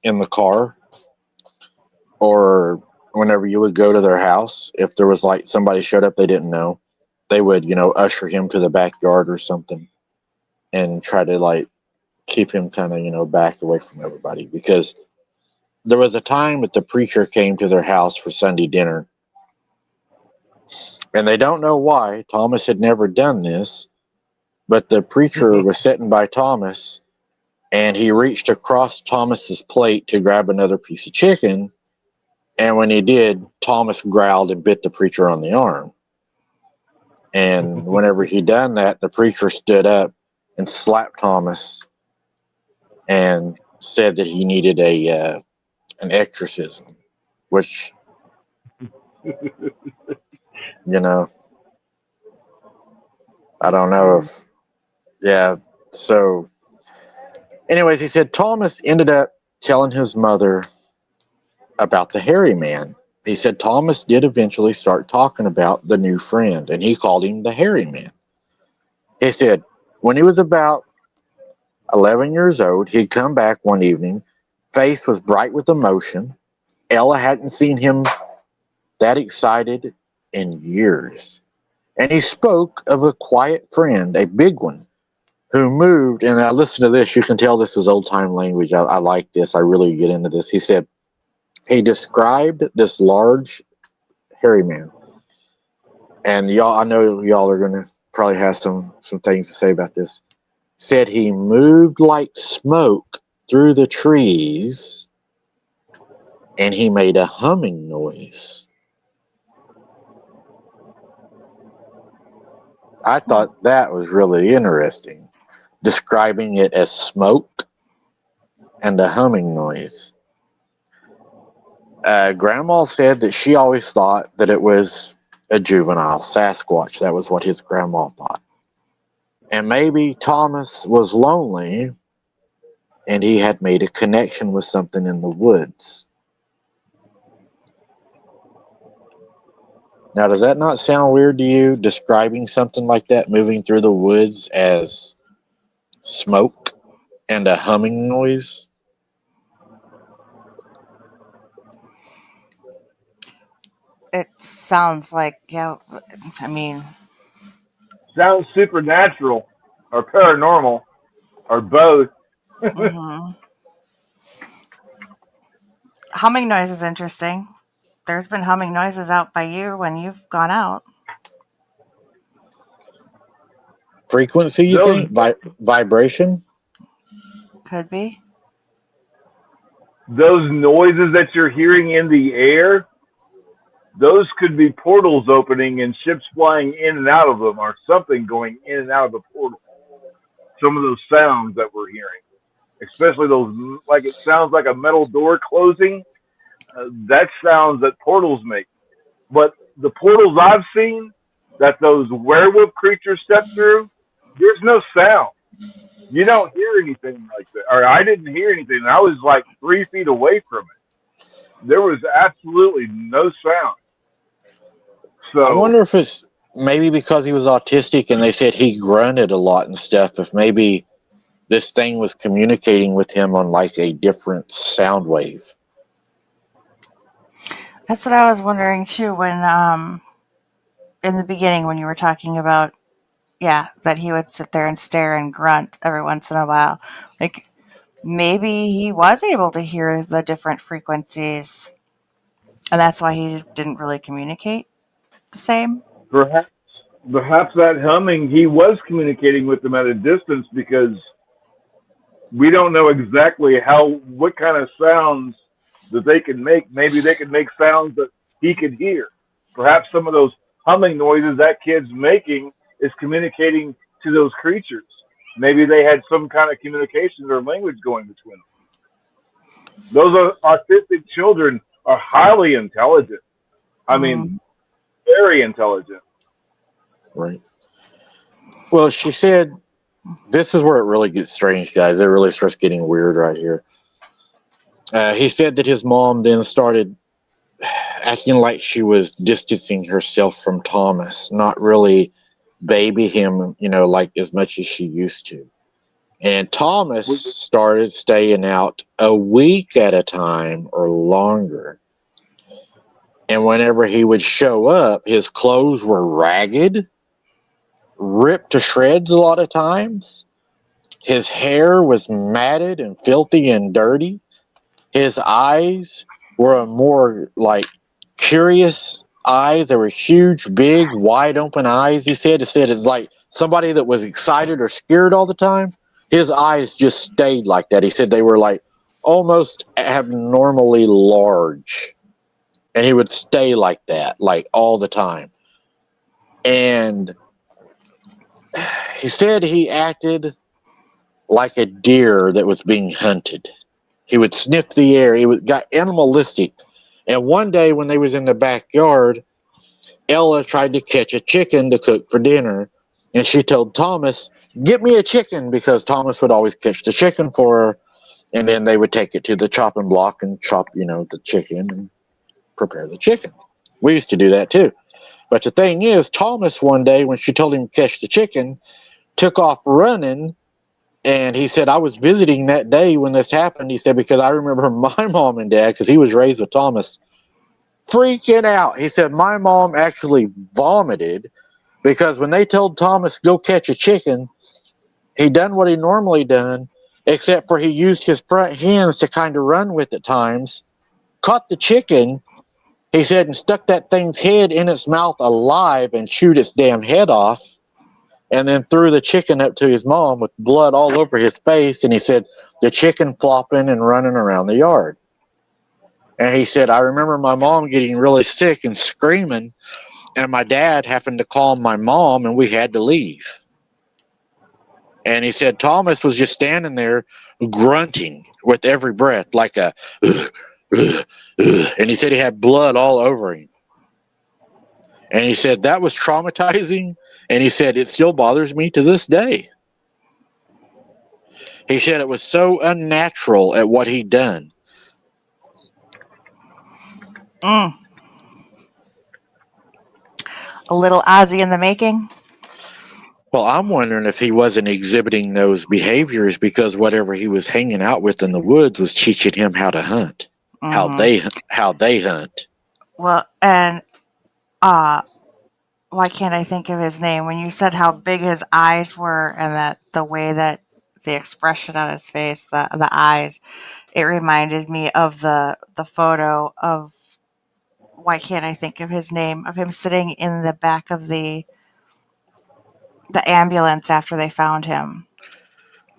in the car, or whenever you would go to their house, if there was like somebody showed up they didn't know, they would, usher him to the backyard or something and try to like keep him kind of, back away from everybody, because there was a time that the preacher came to their house for Sunday dinner, and they don't know why. Thomas had never done this, but the preacher was sitting by Thomas, and he reached across Thomas's plate to grab another piece of chicken, and when he did, Thomas growled and bit the preacher on the arm. And whenever he done that, the preacher stood up and slapped Thomas and said that he needed an exorcism, which, I don't know if, yeah. So anyways, he said Thomas ended up telling his mother about the hairy man. He said Thomas did eventually start talking about the new friend, and he called him the hairy man. He said when he was about 11 years old, he'd come back one evening. Face was bright with emotion. Ella hadn't seen him that excited in years. And he spoke of a quiet friend, a big one, who moved. And I listen to this. You can tell this is old time language. I like this. I really get into this. He said, he described this large, hairy man. And y'all, I know y'all are going to probably have some things to say about this. Said he moved like smoke through the trees, and he made a humming noise. I thought that was really interesting, describing it as smoke and a humming noise. Grandma said that she always thought that it was a juvenile Sasquatch. That was what his grandma thought. And maybe Thomas was lonely and he had made a connection with something in the woods. Now, does that not sound weird to you, describing something like that moving through the woods as smoke and a humming noise? It sounds like, yeah, I mean, Sounds supernatural or paranormal or both. mhm. Humming noise is interesting. There's been humming noises out by you when you've gone out. Frequency, you Those think? Vibration? Could be. those noises that you're hearing in the air, those could be portals opening and ships flying in and out of them, or something going in and out of the portal. Some of those sounds that we're hearing, especially those, like it sounds like a metal door closing. That sounds that portals make. But the portals I've seen that those werewolf creatures step through, there's no sound. You don't hear anything like that. Or I didn't hear anything. I was like 3 feet away from it. There was absolutely no sound. So I wonder if it's maybe because he was autistic and they said he grunted a lot and stuff, if maybe this thing was communicating with him on like a different sound wave. That's what I was wondering too when in the beginning when you were talking about that he would sit there and stare and grunt every once in a while. Like maybe he was able to hear the different frequencies and that's why he didn't really communicate the same. perhaps that humming, he was communicating with them at a distance, because we don't know exactly what kind of sounds that they can make. Maybe they could make sounds that he could hear. Perhaps some of those humming noises that kid's making is communicating to those creatures. Maybe they had some kind of communication or language going between them. Those autistic children are highly intelligent. I mean, very intelligent. Right. Well, she said, this is where it really gets strange, guys. It really starts getting weird right here. He said that his mom then started acting like she was distancing herself from Thomas, not really baby him, like as much as she used to. And Thomas started staying out a week at a time or longer. And whenever he would show up, his clothes were ragged, ripped to shreds a lot of times. His hair was matted and filthy and dirty. His eyes were a more like curious eyes. They were huge, big, wide open eyes. He said it's like somebody that was excited or scared all the time. His eyes just stayed like that. He said they were like almost abnormally large. And he would stay like that, like all the time. And he said he acted like a deer that was being hunted. He would sniff the air. Got animalistic. And one day when they was in the backyard, Ella tried to catch a chicken to cook for dinner. And she told Thomas, "Get me a chicken," because Thomas would always catch the chicken for her. And then they would take it to the chopping block and chop, the chicken and prepare the chicken. We used to do that too. But the thing is, Thomas one day when she told him to catch the chicken, took off running. And he said, I was visiting that day when this happened. He said, because I remember my mom and dad, because he was raised with Thomas, freaking out. He said, my mom actually vomited because when they told Thomas, go catch a chicken, he done what he normally done, except for he used his front hands to kind of run with at times, caught the chicken, he said, and stuck that thing's head in its mouth alive and chewed its damn head off. And then threw the chicken up to his mom with blood all over his face. And he said, the chicken flopping and running around the yard. And he said, I remember my mom getting really sick and screaming, and my dad having to call my mom, and we had to leave. And he said, Thomas was just standing there grunting with every breath, like a, and he said he had blood all over him. And he said, that was traumatizing. And he said, it still bothers me to this day. He said it was so unnatural at what he'd done. A little Ozzy in the making. Well, I'm wondering if he wasn't exhibiting those behaviors because whatever he was hanging out with in the woods was teaching him how to hunt, how they hunt. Well, and why can't I think of his name? When you said how big his eyes were and that the way that the expression on his face, the eyes, it reminded me of the photo of, why can't I think of his name, of him sitting in the back of the ambulance after they found him.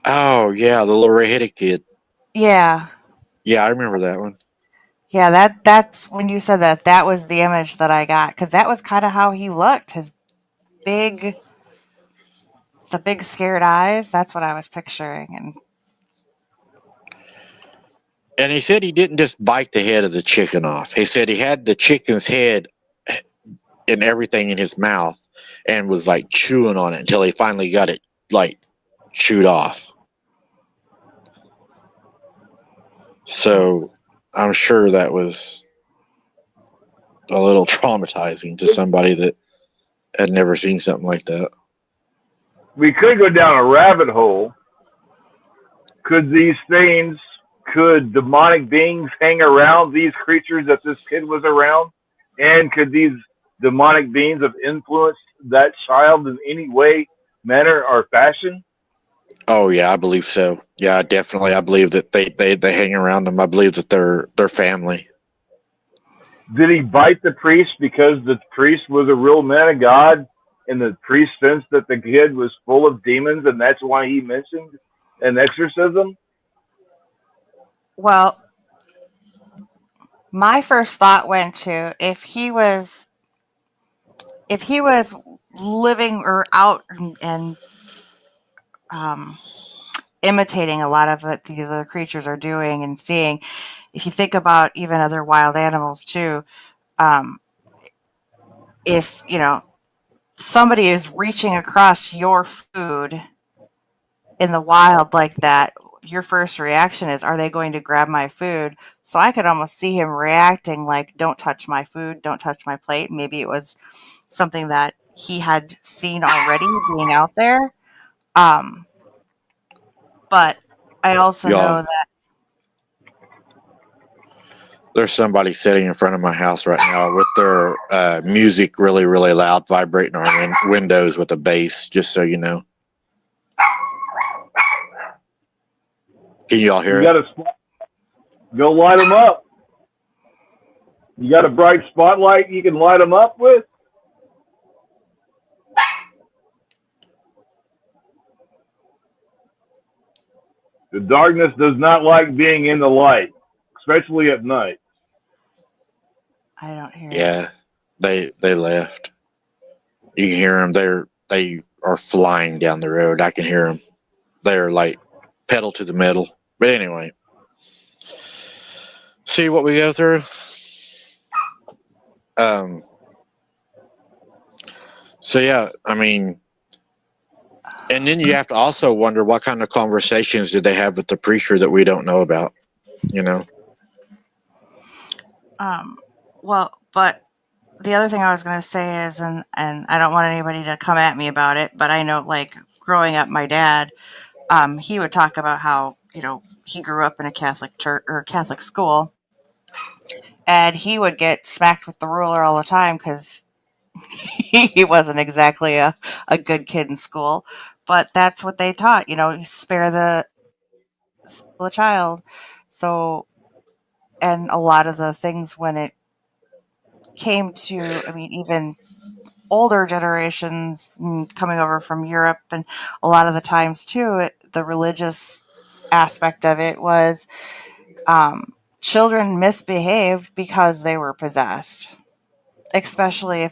Oh, yeah, the little red-headed kid. Yeah. Yeah, I remember that one. Yeah, that's when you said that was the image that I got, because that was kind of how he looked. The big scared eyes. That's what I was picturing. And he said he didn't just bite the head of the chicken off. He said he had the chicken's head and everything in his mouth and was like chewing on it until he finally got it like chewed off. So I'm sure that was a little traumatizing to somebody that had never seen something like that. We could go down a rabbit hole. Could demonic beings hang around these creatures that this kid was around? And could these demonic beings have influenced that child in any way, manner, or fashion? Oh yeah, I believe so. Yeah, definitely. I believe that they hang around them. I believe that they're family. Did he bite the priest because the priest was a real man of God and the priest sensed that the kid was full of demons and that's why he mentioned an exorcism? Well, my first thought went to if he was living or out and imitating a lot of what these other creatures are doing and seeing. If you think about even other wild animals too, if somebody is reaching across your food in the wild like that, your first reaction is, are they going to grab my food? So I could almost see him reacting like, don't touch my food, don't touch my plate. Maybe it was something that he had seen already being out there. Um, but I also Y'all, know that there's somebody sitting in front of my house right now with their music really, really loud, vibrating on windows with a bass, just so you know. Can you all hear You it? got to go light them up. You got a bright spotlight you can light them up with? The darkness does not like being in the light, especially at night. I don't hear it. Yeah, they left. You can hear them. They are flying down the road. I can hear them. They're like pedal to the metal. But anyway, see what we go through. So yeah, I mean, and then you have to also wonder what kind of conversations did they have with the preacher that we don't know about. You know. Well, but the other thing I was going to say is, and I don't want anybody to come at me about it, but I know, like, growing up, my dad, he would talk about how, he grew up in a Catholic church or Catholic school, and he would get smacked with the ruler all the time because he wasn't exactly a good kid in school. But that's what they taught, spare the child. So, and a lot of the things when it came to, I mean, even older generations coming over from Europe, and a lot of the times too, the religious aspect of it was children misbehaved because they were possessed, especially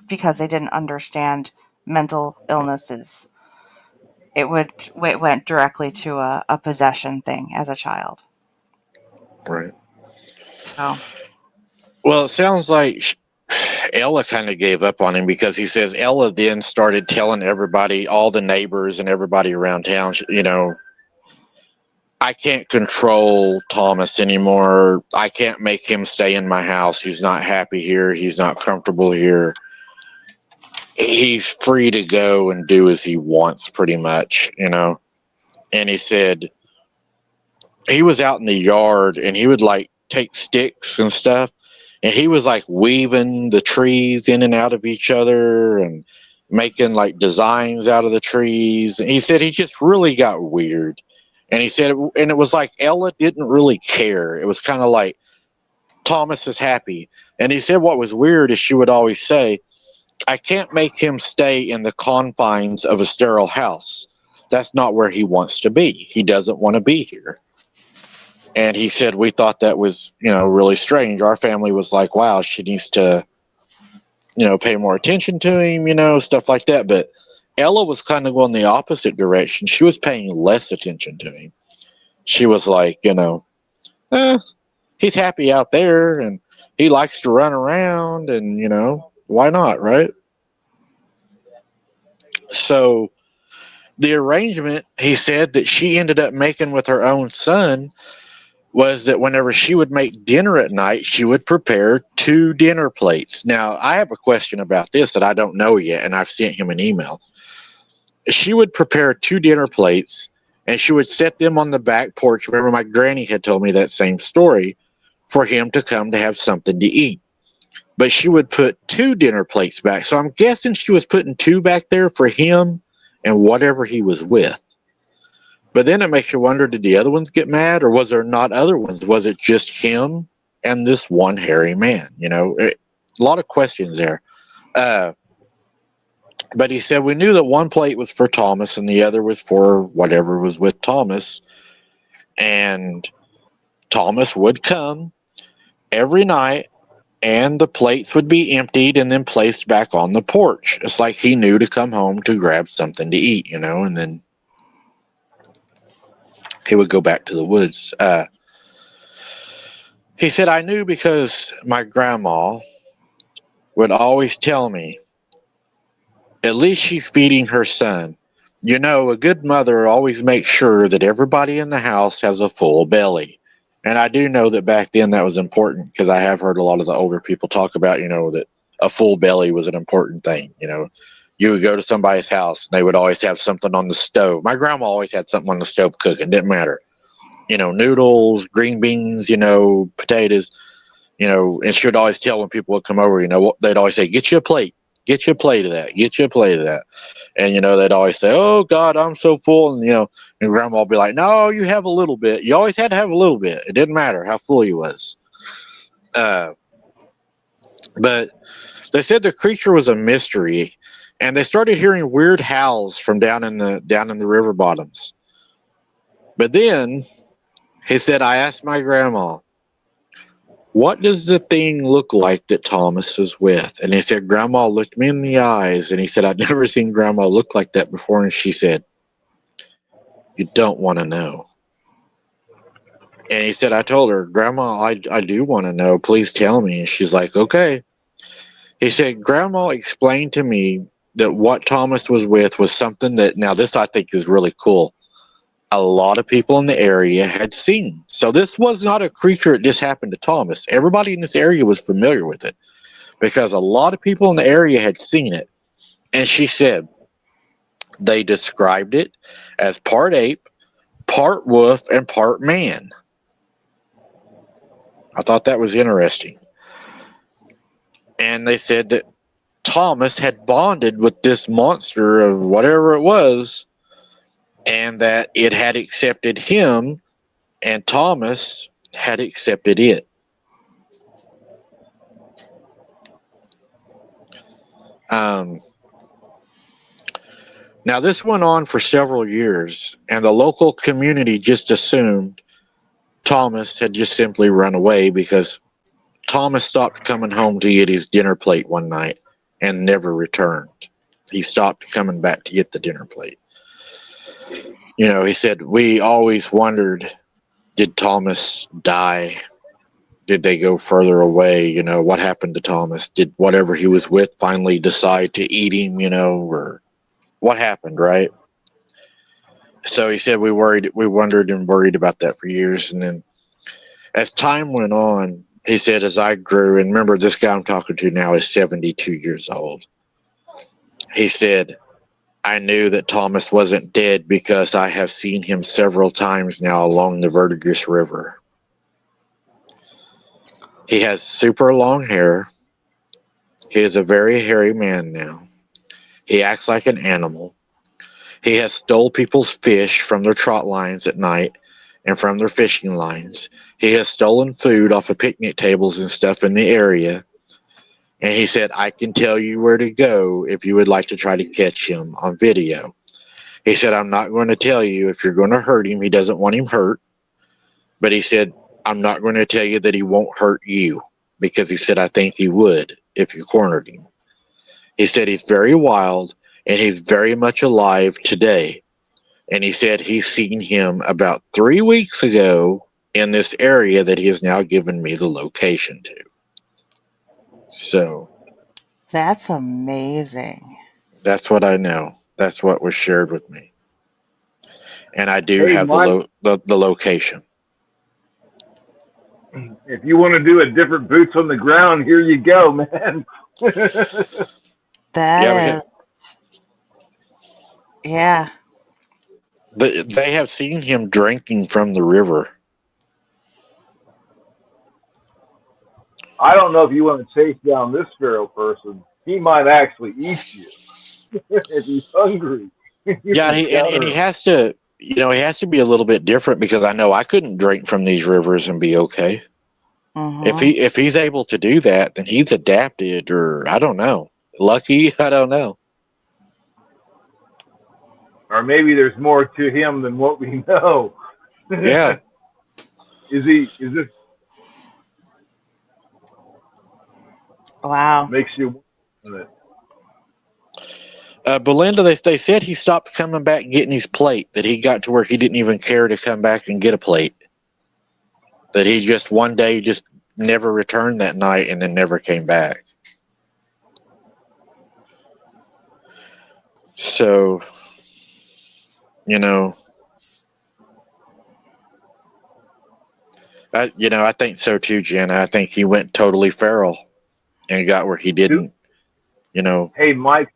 because they didn't understand mental illnesses. It went directly to a possession thing as a child. Right. So Well, it sounds like Ella kind of gave up on him because he says Ella then started telling everybody, all the neighbors and everybody around town, I can't control Thomas anymore. I can't make him stay in my house. He's not happy here. He's not comfortable here. He's free to go and do as he wants, pretty much, And he said he was out in the yard and he would like take sticks and stuff, and he was like weaving the trees in and out of each other and making like designs out of the trees. And he said he just really got weird. And he said, and it was like Ella didn't really care. It was kind of like Thomas is happy. And he said what was weird is she would always say, I can't make him stay in the confines of a sterile house. That's not where he wants to be. He doesn't want to be here. And he said, we thought that was, really strange. Our family was like, wow, she needs to, pay more attention to him, stuff like that. But Ella was kind of going the opposite direction. She was paying less attention to him. She was like, he's happy out there and he likes to run around and, why not, right? So the arrangement, he said, that she ended up making with her own son was that whenever she would make dinner at night, she would prepare 2 dinner plates. Now, I have a question about this that I don't know yet, and I've sent him an email. She would prepare 2 dinner plates, and she would set them on the back porch. Remember, my granny had told me that same story, for him to come to have something to eat. But she would put 2 dinner plates back. So I'm guessing she was putting 2 back there for him and whatever he was with. But then it makes you wonder, did the other ones get mad, or was there not other ones? Was it just him and this one hairy man? A lot of questions there. But he said, we knew that one plate was for Thomas and the other was for whatever was with Thomas. And Thomas would come every night, and the plates would be emptied and then placed back on the porch. It's like he knew to come home to grab something to eat, and then he would go back to the woods. He said, I knew because my grandma would always tell me, at least she's feeding her son. A good mother always makes sure that everybody in the house has a full belly. And I do know that back then that was important, because I have heard a lot of the older people talk about, that a full belly was an important thing. You would go to somebody's house and they would always have something on the stove. My grandma always had something on the stove cooking. Didn't matter. Noodles, green beans, potatoes, and she would always tell when people would come over, they'd always say, get you a plate. Get you a plate of that. Get you a plate of that. And, they'd always say, oh, God, I'm so full. And grandma would be like, no, you have a little bit. You always had to have a little bit. It didn't matter how full you was. But they said the creature was a mystery, and they started hearing weird howls from down in the river bottoms. But then he said, I asked my grandma, what does the thing look like that Thomas was with? And he said, Grandma looked me in the eyes, and he said, I'd never seen Grandma look like that before. And she said, you don't want to know. And he said, I told her, Grandma, I do want to know. Please tell me. And she's like, okay. He said, Grandma explained to me that what Thomas was with was something that, now this I think is really cool, a lot of people in the area had seen. So this was not a creature that just happened to Thomas. Everybody in this area was familiar with it because a lot of people in the area had seen it. And she said they described it as part ape, part wolf, and part man. I thought that was interesting. And they said that Thomas had bonded with this monster of whatever it was, and that it had accepted him, and Thomas had accepted it. Now, this went on for several years, and the local community just assumed Thomas had just simply run away because Thomas stopped coming home to eat his dinner plate one night and never returned. He stopped coming back to get the dinner plate. He said, we always wondered, did Thomas die? Did they go further away? What happened to Thomas? Did whatever he was with finally decide to eat him, or what happened, right? So he said, we wondered and worried about that for years. And then as time went on, he said, as I grew, and remember this guy I'm talking to now is 72 years old. He said, I knew that Thomas wasn't dead because I have seen him several times now along the Verdigris River. He has super long hair. He is a very hairy man now. He acts like an animal. He has stole people's fish from their trot lines at night and from their fishing lines. He has stolen food off of picnic tables and stuff in the area. And he said, I can tell you where to go if you would like to try to catch him on video. He said, I'm not going to tell you if you're going to hurt him. He doesn't want him hurt. But he said, I'm not going to tell you that he won't hurt you, because he said, I think he would if you cornered him. He said he's very wild and he's very much alive today. And he said he's seen him about 3 weeks ago in this area that he has now given me the location to. So That's amazing. that's what I know. That's what was shared with me. And I do Hey, have the location. If you want to do a different boots on the ground, here you go, man. That yeah. They have seen him drinking from the river. I don't know if you want to chase down this feral person. He might actually eat you if he's hungry. Yeah, and he has to, he has to be a little bit different because I know I couldn't drink from these rivers and be okay. Mm-hmm. If he's able to do that, then he's adapted, or I don't know. Lucky, I don't know. Or maybe there's more to him than what we know. Yeah. Is this Wow. makes you wonder? Belinda, they said he stopped coming back and getting his plate, that he got to where he didn't even care to come back and get a plate. That he just one day just never returned that night and then never came back. So, I think so too, Jenna. I think he went totally feral. and got where he didn't. You know, Hey, Mike,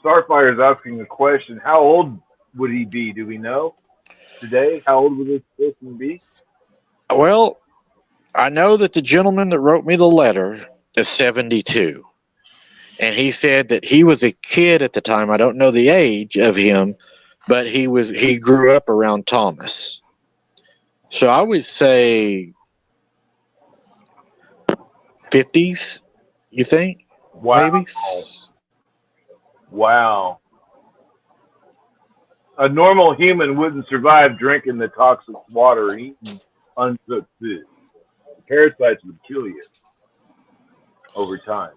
Starfire's asking a question. How old would he be? Do we know today? How old would this person be? well, I know that the gentleman that wrote me the letter is 72. And he said that he was a kid at the time. I don't know the age of him, but he grew up around Thomas. So I would say 50s, you think? Wow. Maybe? Wow. A normal human wouldn't survive drinking the toxic water or eating uncooked food. The parasites would kill you over time.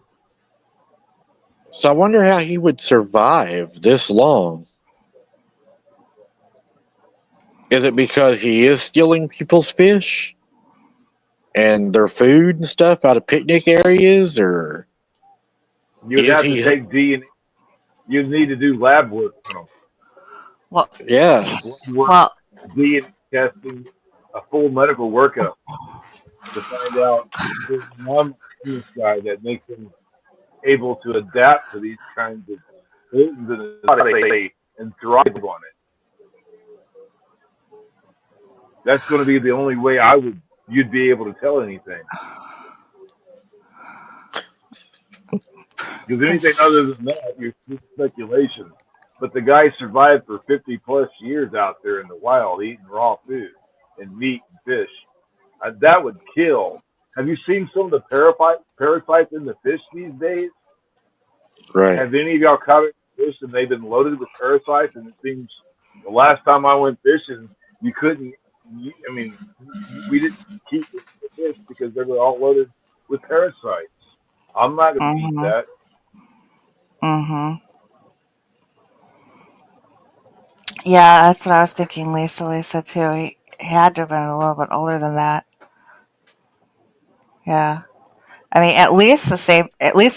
So I wonder how he would survive this long. Is it because he is stealing people's fish and their food and stuff out of picnic areas, or You'd is have to he? take DNA. You'd need to do lab work on them. Well, Yeah, Blood work, well, DNA testing, a full medical workup to find out if one this guy that makes him able to adapt to these kinds of pollutants in his body and thrive on it. That's going to be the only way you'd be able to tell anything. Because anything other than that, you're just speculation. But the guy survived for 50 plus years out there in the wild, eating raw food and meat and fish. That would kill. Have you seen some of the parasites in the fish these days? right. Have any of y'all caught it fish and they've been loaded with parasites? And it seems the last time I went fishing, you couldn't. I mean, we didn't keep the fish because they were all loaded with parasites. I'm not going to eat mm-hmm, that. mm-hmm. Yeah, that's what I was thinking, Lisa too. He had to have been a little bit older than that. Yeah. I mean, at least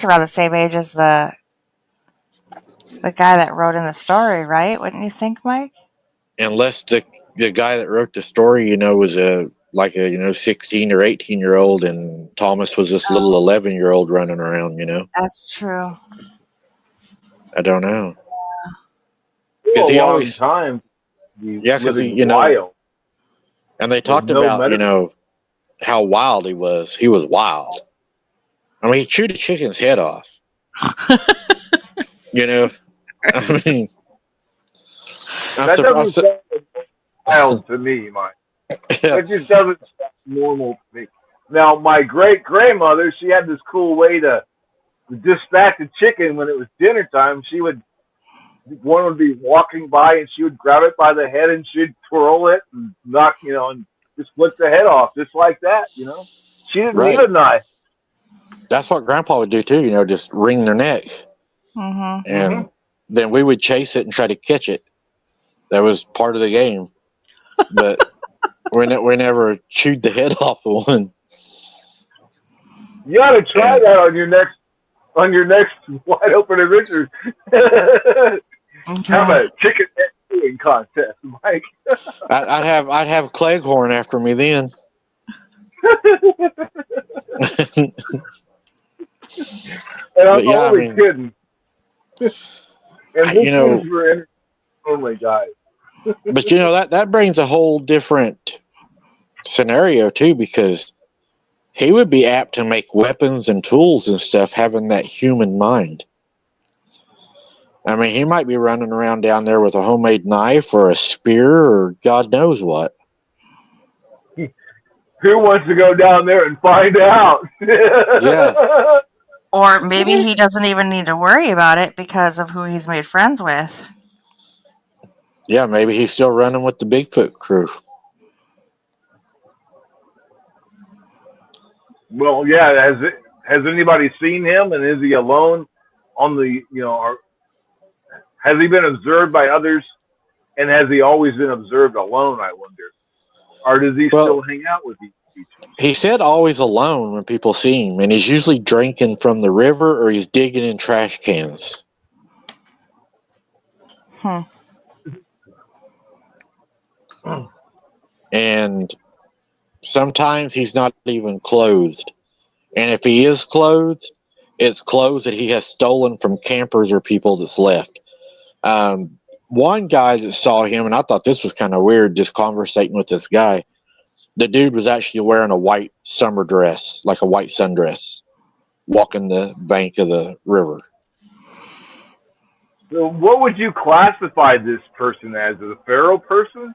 around the same age as the guy that wrote in the story, right? Wouldn't you think, Mike? Unless the guy that wrote the story, was a 16 or 18-year-old, and Thomas was this little 11-year-old running around. That's true. I don't know, For because a he long always, time, because living wild and they with talked no about medical. how wild he was. He was wild. I mean, he chewed a chicken's head off. I mean, That doesn't sound wild to me, Mike. That just doesn't sound normal to me. Now, my great grandmother, she had this cool way to dispatch a chicken when it was dinner time. One would be walking by and she would grab it by the head and she'd twirl it and knock, and just flip the head off just like that, She didn't need a knife. That's what Grandpa would do too. Just wring their neck, Mm-hmm. and then we would chase it and try to catch it. That was part of the game, but we never chewed the head off of one. You ought to try that on your next wide open adventure. Have a chicken head chewing contest, Mike. I'd have Cleghorn after me then. And I'm only kidding. And this is for only guys. But that brings a whole different scenario too, because he would be apt to make weapons and tools and stuff having that human mind. I mean, he might be running around down there with a homemade knife or a spear or God knows what. Who wants to go down there and find out? Yeah. Or maybe he doesn't even need to worry about it because of who he's made friends with. Yeah, maybe he's still running with the Bigfoot crew. Well, yeah. Has anybody seen him, and is he alone on the? Has he been observed by others, and has he always been observed alone? I wonder, or does he still hang out with each other? He said always alone when people see him, and he's usually drinking from the river or he's digging in trash cans. And sometimes he's not even clothed. And if he is clothed, it's clothes that he has stolen from campers or people that's left. One guy that saw him, and I thought this was kind of weird, just conversating with this guy. The dude was actually wearing a white summer dress, like a white sundress, walking the bank of the river. So what would you classify this person as? A feral person?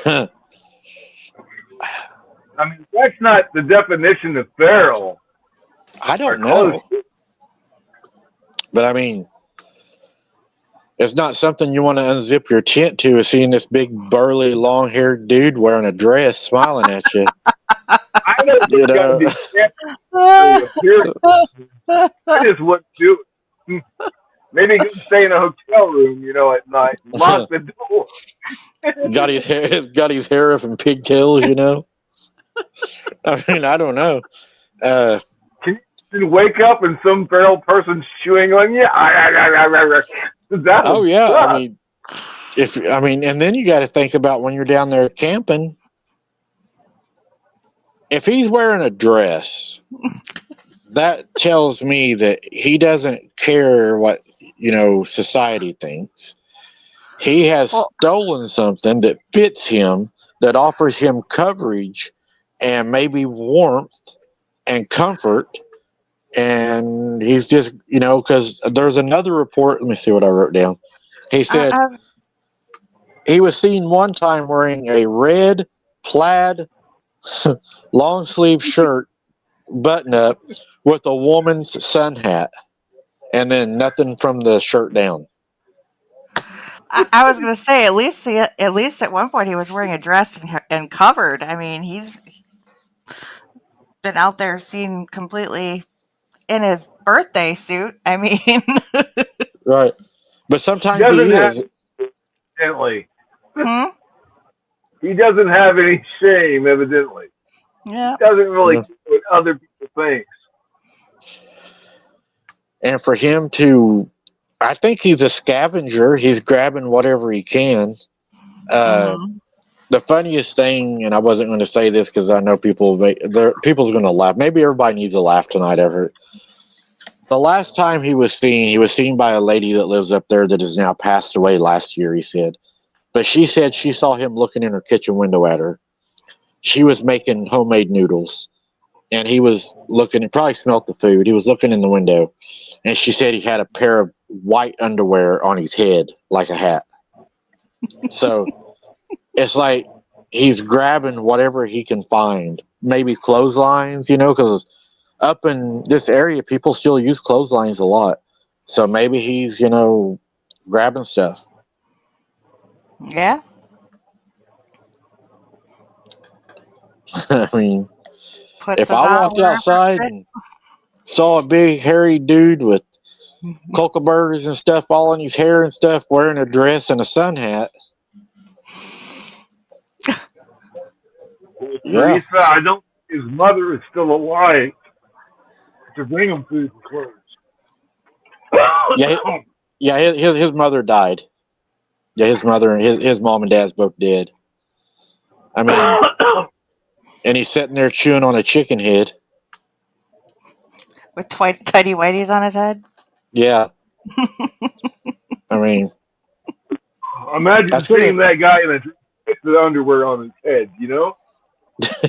I mean, that's not the definition of feral. I Or don't close know. to. But I mean, it's not something you want to unzip your tent to, is seeing this big, burly, long-haired dude wearing a dress smiling at you. I know You there's got to know, be statutory appearance. I just wouldn't do it. Maybe go stay in a hotel room, at night. Lock the door. got his hair up in pigtails, I mean, I don't know. Can you wake up and some feral person's chewing on you? That Oh would yeah, suck. I mean, and then you got to think about when you're down there camping. If he's wearing a dress, that tells me that he doesn't care what society thinks. He has Well, stolen something that fits him, that offers him coverage and maybe warmth and comfort. And he's just, because there's another report. Let me see what I wrote down. He said I, he was seen one time wearing a red plaid long sleeve shirt, button up, with a woman's sun hat, and then nothing from the shirt down. I was gonna say at least at one point he was wearing a dress and covered. I mean, he's been out there seen completely in his birthday suit. I mean, Right. But He sometimes doesn't he have, is. evidently. hmm? He doesn't have any shame, evidently. Yeah. He doesn't really Yeah. care what other people think. And for him to, I think he's a scavenger. He's grabbing whatever he can. hmm The funniest thing, and I wasn't going to say this because I know people's going to laugh. Maybe everybody needs a laugh tonight. Ever. The last time he was seen by a lady that lives up there that has now passed away last year, he said. But she said she saw him looking in her kitchen window at her. She was making homemade noodles. And he was looking, he probably smelt the food. He was looking in the window. And she said he had a pair of white underwear on his head, like a hat. So it's like he's grabbing whatever he can find. Maybe clotheslines, because up in this area, people still use clotheslines a lot. So maybe he's, grabbing stuff. Yeah. I mean, Puts if it I on walked wherever outside it and saw a big hairy dude with fits. coca burgers and stuff all in his hair and stuff, wearing a dress and a sun hat, yeah, Teresa, I don't think his mother is still alive to bring him food and clothes. yeah, yeah. His mother died. Yeah, his mother and his mom and dad's both dead. I mean, and he's sitting there chewing on a chicken head. With tidy whities on his head. Yeah, I mean, Imagine that's seeing gonna. that guy in a dress with the underwear on his head,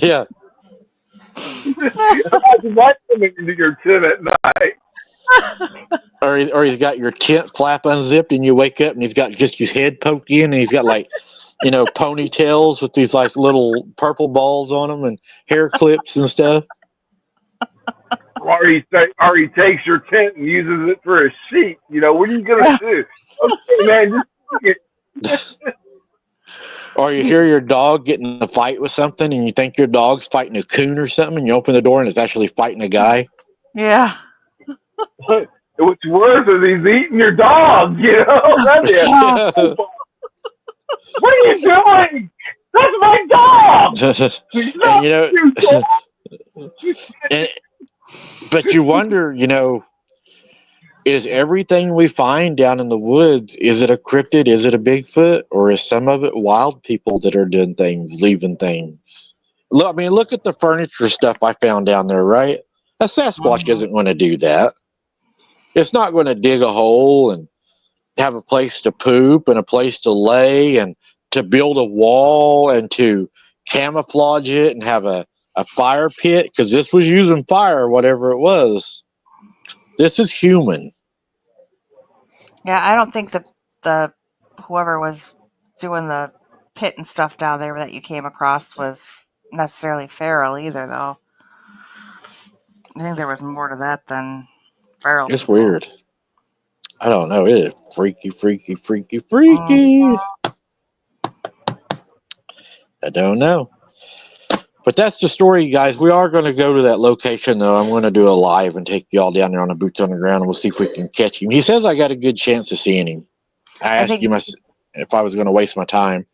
Yeah, Imagine that coming into your tent at night. or he's got your tent flap unzipped, and you wake up and he's got just his head poked in, and he's got like, ponytails with these like little purple balls on them and hair clips and stuff. Or he takes your tent and uses it for a sheet. What are you gonna do? Okay, man, just Or you hear your dog getting in a fight with something, and you think your dog's fighting a coon or something, and you open the door and it's actually fighting a guy. Yeah. what's worse is he's eating your dog. That'd be a What are you doing? That's my dog. and, but you wonder, is everything we find down in the woods, is it a cryptid? Is it a Bigfoot? Or is some of it wild people that are doing things, leaving things? Look at the furniture stuff I found down there, right? A Sasquatch Mhm. isn't going to do that. It's not going to dig a hole and have a place to poop and a place to lay and to build a wall and to camouflage it and have a fire pit, because this was using fire, whatever it was. This is human. Yeah, I don't think the whoever was doing the pit and stuff down there that you came across was necessarily feral either, though. I think there was more to that than feral It's people. weird. I don't know. It is freaky, freaky, freaky, Mm. freaky. I don't know. But that's the story, guys. We are going to go to that location, though. I'm going to do a live and take y'all down there on the boots on the ground, and we'll see if we can catch him. He says I got a good chance of seeing him. I I asked think him if I was going to waste my time,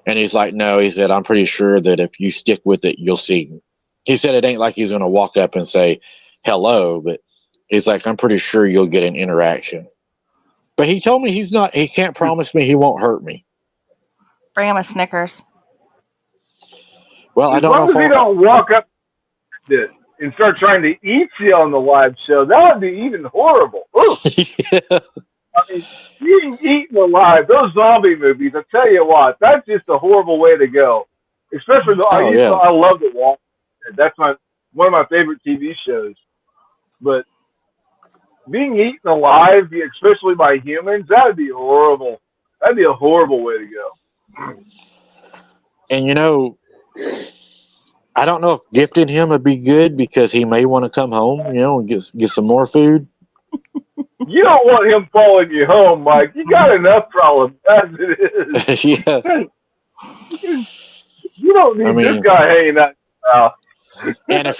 and he's like, no. He said, I'm pretty sure that if you stick with it, you'll see him. He said it ain't like he's going to walk up and say hello, but he's like, I'm pretty sure you'll get an interaction. But he told me he can't promise me he won't hurt me. bring him a Snickers. Well, I As don't know long if as he don't walk up to it and start trying to eat you on the live show, that would be even horrible. Ooh. yeah. I mean, being eaten alive, those zombie movies, I tell you what, that's just a horrible way to go. Especially, Oh, yeah. I love The Walking Dead. That's one of my favorite TV shows. But being eaten alive, especially by humans, that would be horrible. That'd be a horrible way to go. And I don't know if gifting him would be good, because he may want to come home, and get some more food. You don't want him following you home, Mike. You got enough problems as it is. Yeah. You don't need this guy hanging out in your house. And if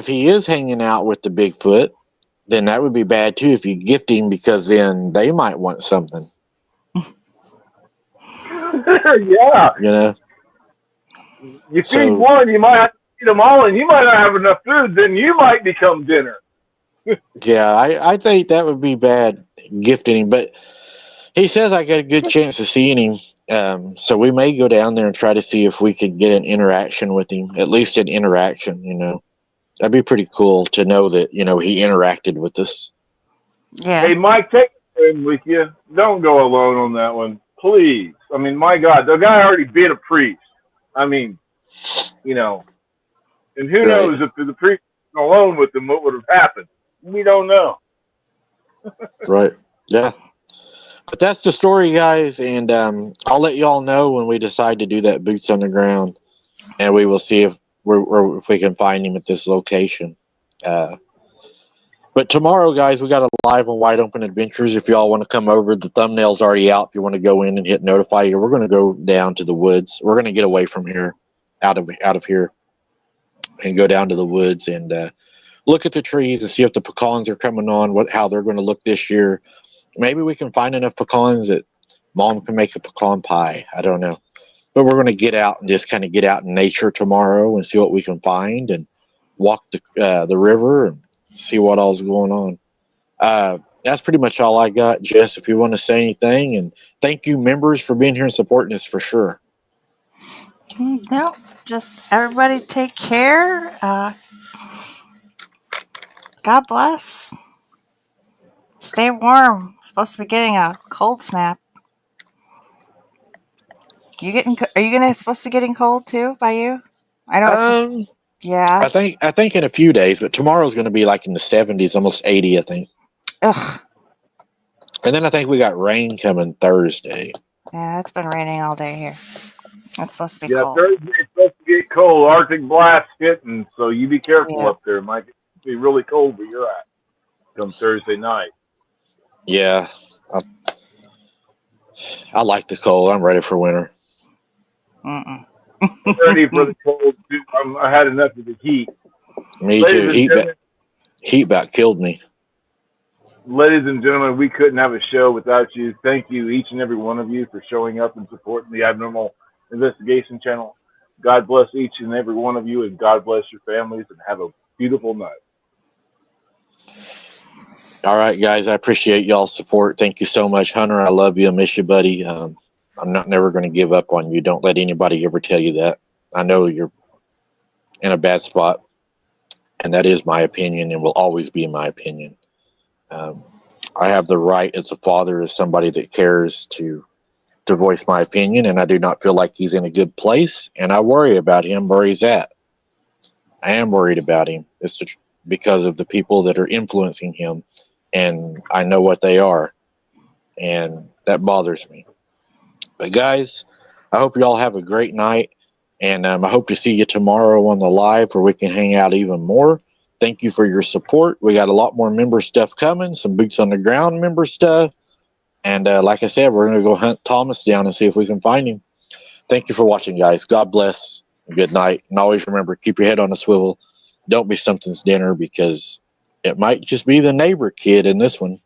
he is hanging out with the Bigfoot, then that would be bad too if you gift him, because then they might want something. Yeah. You feed one, you might have to feed them all, and you might not have enough food. Then you might become dinner. Yeah, I think that would be bad, gifting him. But he says I got a good chance of seeing him, so we may go down there and try to see if we could get an interaction with him, at least an interaction. That'd be pretty cool to know that he interacted with us. Yeah. Hey, Mike, take him with you. Don't go alone on that one, please. I mean, my God, the guy already beat a priest. I mean, and who knows if the priest was alone with him, what would have happened? We don't know. Right. Yeah. But that's the story, guys, and I'll let y'all know when we decide to do that boots on the ground, and we will see if we can find him at this location. But tomorrow, guys, we got a live on Wide Open Adventures. If y'all want to come over, the thumbnail's already out. If you want to go in and hit notify you, we're going to go down to the woods. We're going to get away from here, out of here, and go down to the woods and look at the trees and see if the pecans are coming on, how they're going to look this year. Maybe we can find enough pecans that Mom can make a pecan pie. I don't know. But we're going to get out and just kind of get out in nature tomorrow and see what we can find and walk the river and see what all's going on. That's pretty much all I got, Jess, if you want to say anything. And thank you, members, for being here and supporting us for sure. No, just everybody take care. God bless. Stay warm. Supposed to be getting a cold snap. Are you supposed to getting cold too by you? I know it's yeah. I think in a few days, but tomorrow's going to be like in the 70s, almost 80, I think. Ugh. And then I think we got rain coming Thursday. Yeah, it's been raining all day here. It's supposed to be Yeah, cold. Thursday's supposed to get cold. Arctic blast hitting, so you be careful up there. It might be really cold where you're at come Thursday night. Yeah. I like the cold. I'm ready for winter. Mm-mm. I'm ready for the cold, too. I had enough of the heat. Me too. Heat about killed me. Ladies and gentlemen, we couldn't have a show without you. Thank you, each and every one of you, for showing up and supporting the Abnormal Investigation Channel. God bless each and every one of you, and God bless your families, and have a beautiful night. All right, guys. I appreciate y'all's support. Thank you so much, Hunter. I love you. I miss you, buddy. I'm never going to give up on you. Don't let anybody ever tell you that. I know you're in a bad spot. and that is my opinion and will always be my opinion. I have the right as a father, as somebody that cares, to voice my opinion, and I do not feel like he's in a good place, and I worry about him where he's at. I am worried about him. It's because of the people that are influencing him, and I know what they are, and that bothers me. But guys, I hope you all have a great night, and I hope to see you tomorrow on the live where we can hang out even more. Thank you for your support. We got a lot more member stuff coming, some boots on the ground member stuff. And like I said, we're going to go hunt Thomas down and see if we can find him. Thank you for watching, guys. God bless. Good night. And always remember, keep your head on a swivel. Don't be something's dinner, because it might just be the neighbor kid in this one.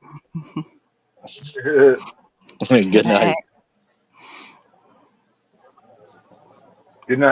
Good night.